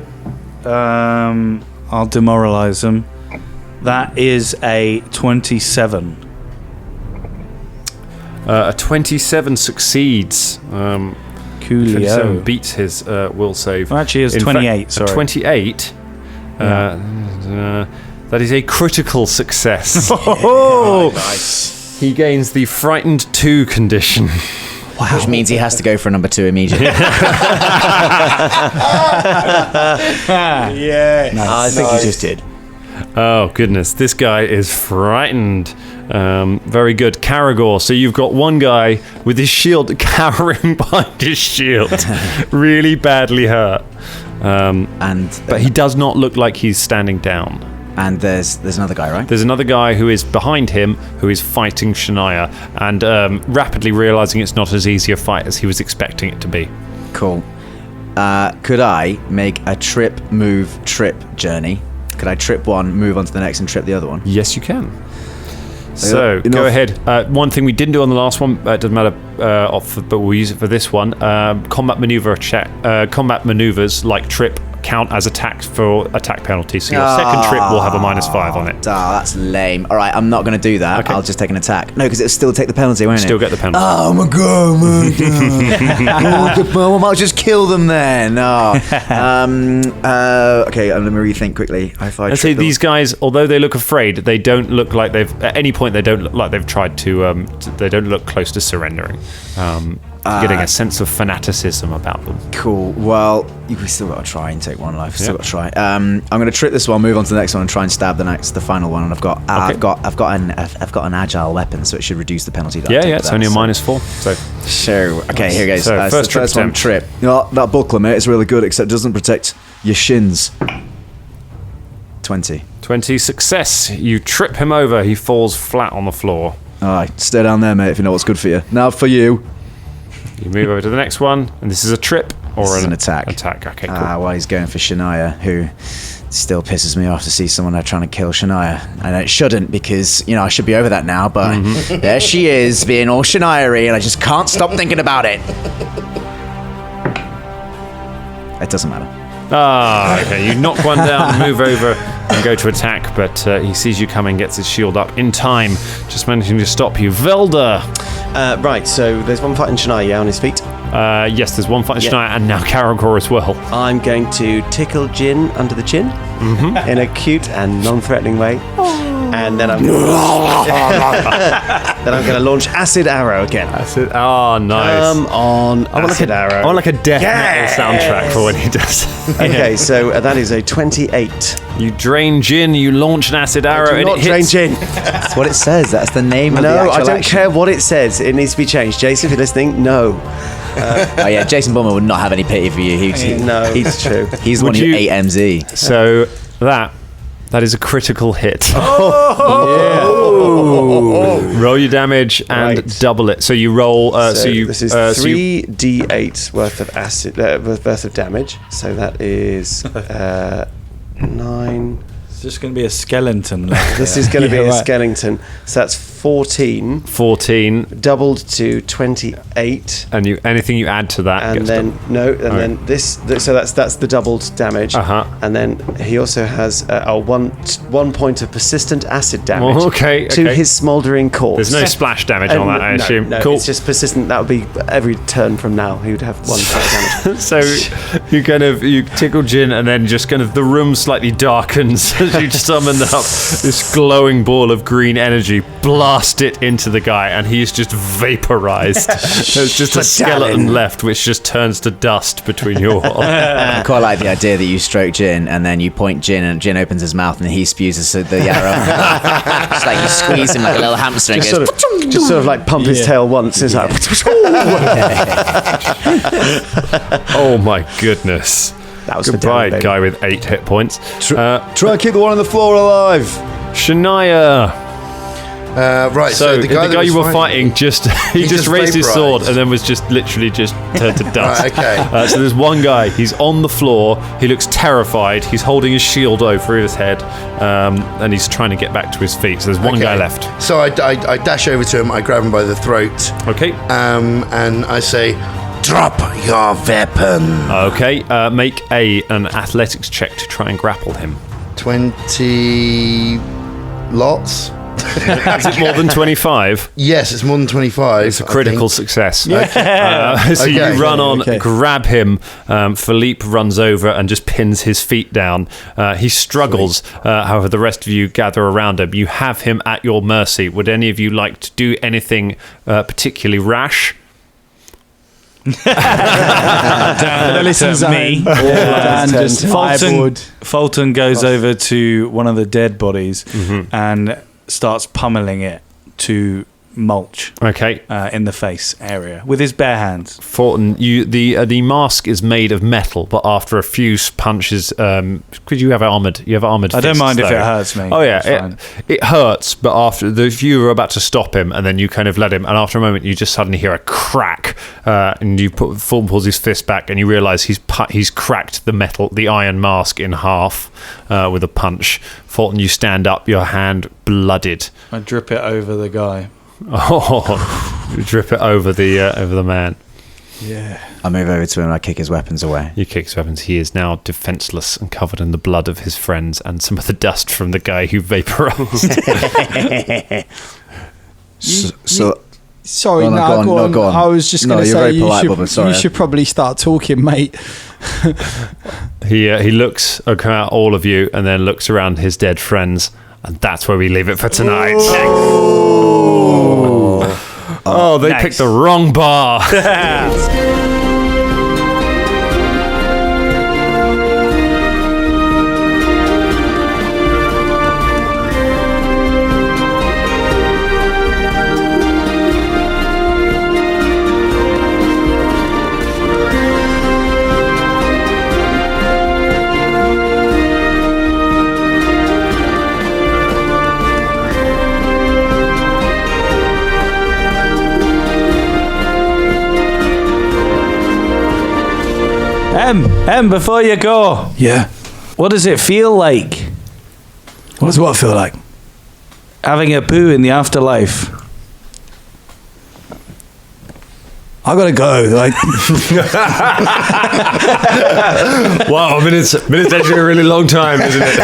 [SPEAKER 1] I'll demoralize them. That is a 27.
[SPEAKER 5] A 27 succeeds.
[SPEAKER 1] Coolio.
[SPEAKER 5] 27 beats his will save.
[SPEAKER 1] Well, actually, it's
[SPEAKER 5] In
[SPEAKER 1] 28,
[SPEAKER 5] fact,
[SPEAKER 1] sorry.
[SPEAKER 5] A 28. That is a critical success.
[SPEAKER 1] Oh!
[SPEAKER 8] Nice.
[SPEAKER 5] He gains the frightened 2 condition.
[SPEAKER 8] Wow. Which means he has to go for number 2 immediately.
[SPEAKER 1] Yeah.
[SPEAKER 7] I think you just did.
[SPEAKER 5] Oh, goodness. This guy is frightened. Very good. Karagor. So you've got one guy with his shield cowering behind his shield. Really badly hurt. But he does not look like he's standing down.
[SPEAKER 8] And there's another guy, right?
[SPEAKER 5] There's another guy who is behind him who is fighting Shania and rapidly realizing it's not as easy a fight as he was expecting it to be.
[SPEAKER 8] Cool. Could I make a trip journey? Could I trip one, move on to the next, and trip the other one?
[SPEAKER 5] Yes, you can. So,
[SPEAKER 8] Enough.
[SPEAKER 5] go ahead. One thing we didn't do on the last one, doesn't matter, but we'll use it for this one. Combat maneuvers like trip count as attacks for attack penalties. So your second trip will have a -5 on it.
[SPEAKER 8] That's lame. All right, I'm not going to do that.
[SPEAKER 5] Okay.
[SPEAKER 8] I'll just take an attack. No, because it'll still take the penalty, won't it?
[SPEAKER 5] Still get the penalty.
[SPEAKER 8] Oh my god, I might just kill them then. Okay, let me rethink quickly.
[SPEAKER 5] I'd say these guys, although they look afraid, they don't look like at any point they don't look like they've tried to, they don't look close to surrendering. Getting a sense of fanaticism about them.
[SPEAKER 8] Cool. Well, we still got to try and take one life. Still got to try. I'm going to trip this one, move on to the next one, and try and stab the final one. And I've got an agile weapon, so it should reduce the penalty. That I take
[SPEAKER 5] Yeah,
[SPEAKER 8] for
[SPEAKER 5] it's
[SPEAKER 8] that,
[SPEAKER 5] only a
[SPEAKER 8] so.
[SPEAKER 5] -4. So
[SPEAKER 8] Okay, here goes.
[SPEAKER 5] So, first trip
[SPEAKER 8] one,
[SPEAKER 5] attempt.
[SPEAKER 8] trip. You know, that buckler, mate, is really good, except it doesn't protect your shins. 20.
[SPEAKER 5] 20 success. You trip him over. He falls flat on the floor.
[SPEAKER 8] All right, stay down there, mate, if you know what's good for you. Now for you.
[SPEAKER 5] You move over to the next one, and this is a trip or
[SPEAKER 8] This is an attack.
[SPEAKER 5] Attack. Okay, cool.
[SPEAKER 8] Well, he's going for Shania, who still pisses me off to see someone there trying to kill Shania. And it shouldn't, because, I should be over that now, but there she is, being all Shania-y, and I just can't stop thinking about it. It doesn't matter.
[SPEAKER 5] Okay. You knock one down, move over, and go to attack, but he sees you coming, gets his shield up in time, just managing to stop you. Velder!
[SPEAKER 7] Right, so there's one fighting Shania on his feet.
[SPEAKER 5] Yes, there's one fighting Shania, and now Karagor as well.
[SPEAKER 7] I'm going to tickle Jin under the chin in a cute and non-threatening way. And then I'm going to launch Acid Arrow again.
[SPEAKER 5] Acid. Oh, nice.
[SPEAKER 7] Come on, Acid Arrow.
[SPEAKER 5] I want like a death metal soundtrack for when he does.
[SPEAKER 7] Okay, so that is a 28.
[SPEAKER 5] You drain gin, you launch an acid arrow, and
[SPEAKER 7] not
[SPEAKER 5] it hits.
[SPEAKER 7] drain gin.
[SPEAKER 8] That's what it says. That's the name of the
[SPEAKER 7] No,
[SPEAKER 8] actual
[SPEAKER 7] I don't
[SPEAKER 8] action.
[SPEAKER 7] care what it says. It needs to be changed. Jason, if you're listening, no.
[SPEAKER 8] Oh yeah, Jason Bulmahn would not have any pity for you.
[SPEAKER 7] No, it's true.
[SPEAKER 8] He's the one who ate MZ.
[SPEAKER 5] So that is a critical hit. Roll your damage and double it. So you roll.
[SPEAKER 7] This is 3d8 worth of acid, worth of damage. So that is 9.
[SPEAKER 1] It's just going to be a skeleton.
[SPEAKER 7] This is going to be a skeleton. So that's 14.
[SPEAKER 5] 14.
[SPEAKER 7] Doubled to 28.
[SPEAKER 5] And anything you add to that.
[SPEAKER 7] And then then this. So that's the doubled damage. And then he also has one point of persistent acid damage. To his smouldering corpse.
[SPEAKER 5] There's no splash damage on that, I assume.
[SPEAKER 7] No,
[SPEAKER 5] cool.
[SPEAKER 7] It's just persistent. That would be every turn from now. He would have 1 point damage.
[SPEAKER 5] So you tickle Jin, and then just kind of the room slightly darkens as you summon up this glowing ball of green energy, blast it into the guy, and he's just vaporized. There's just a skeleton left, which just turns to dust between you all.
[SPEAKER 8] I quite like the idea that you stroke Jin, and then you point Jin, and Jin opens his mouth, and he spews the arrow. Just like you squeeze him like a little hamster, and
[SPEAKER 7] just sort of like pump his tail once. It's like.
[SPEAKER 5] Oh my goodness.
[SPEAKER 7] That was
[SPEAKER 5] goodbye, guy with 8 hit points.
[SPEAKER 3] Try and keep the one on the floor alive.
[SPEAKER 5] Shania.
[SPEAKER 4] Right, so the guy
[SPEAKER 5] you were fighting just raised his sword and then was just literally just turned to dust.
[SPEAKER 4] Right, okay.
[SPEAKER 5] So there's one guy. He's on the floor. He looks terrified. He's holding his shield over his head, and he's trying to get back to his feet. So there's one guy left.
[SPEAKER 4] So I dash over to him. I grab him by the throat.
[SPEAKER 5] Okay.
[SPEAKER 4] And I say, "Drop your weapon."
[SPEAKER 5] Okay. Make an athletics check to try and grapple him.
[SPEAKER 4] 20 lots.
[SPEAKER 5] Is it more than 25?
[SPEAKER 4] Yes, it's more than 25.
[SPEAKER 5] It's a critical success. So
[SPEAKER 4] Okay.
[SPEAKER 5] you run on, grab him. Philippe runs over and just pins his feet down. He struggles. However, the rest of you gather around him. You have him at your mercy. Would any of you like to do anything particularly rash?
[SPEAKER 1] Dan listens to me. Folton goes over to one of the dead bodies and starts pummeling it to mulch.
[SPEAKER 5] Okay.
[SPEAKER 1] In the face area with his bare hands.
[SPEAKER 5] Folton, the mask is made of metal, but after a few punches, could you have armored? You have armored.
[SPEAKER 1] I don't
[SPEAKER 5] fists,
[SPEAKER 1] mind if
[SPEAKER 5] though.
[SPEAKER 1] it hurts me.
[SPEAKER 5] Oh yeah, it hurts, but after if you were about to stop him, and then you kind of let him, and after a moment, you just suddenly hear a crack, and Folton pulls his fist back, and you realise he's cracked the iron mask in half with a punch. Folton, you stand up, your hand blooded.
[SPEAKER 1] I drip it over the guy.
[SPEAKER 5] Oh, you drip it over the man.
[SPEAKER 2] Yeah.
[SPEAKER 8] I move over to him and I kick his weapons away.
[SPEAKER 5] You kick his weapons. He is now defenseless and covered in the blood of his friends and some of the dust from the guy who vaporized.
[SPEAKER 2] Sorry,
[SPEAKER 8] go on.
[SPEAKER 2] I was just going to
[SPEAKER 8] you're
[SPEAKER 2] say
[SPEAKER 8] very polite, Bubba, sorry.
[SPEAKER 2] you should probably start talking, mate.
[SPEAKER 5] He looks at all of you and then looks around his dead friends, and that's where we leave it for tonight. Oh, they picked the wrong bar. Before you go,
[SPEAKER 2] Yeah.
[SPEAKER 1] what does it feel like
[SPEAKER 2] What does what feel like?
[SPEAKER 1] having a poo in the afterlife?
[SPEAKER 2] I gotta go. Like,
[SPEAKER 5] wow, a minute's actually a really long time, isn't it?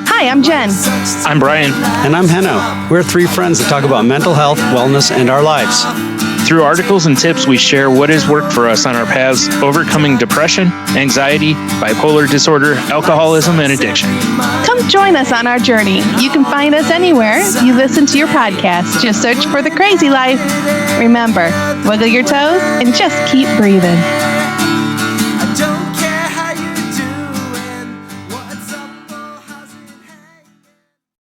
[SPEAKER 10] Hi, I'm Jen.
[SPEAKER 11] I'm Brian. And I'm Henno. We're 3 friends that talk about mental health, wellness, and our lives.
[SPEAKER 10] Through articles and tips, we share what has worked for us on our paths overcoming depression, anxiety, bipolar disorder, alcoholism, and addiction.
[SPEAKER 11] Come join us on our journey. You can find us anywhere you listen to your podcast. Just search for The Crazy Life. Remember, wiggle your toes and just keep breathing.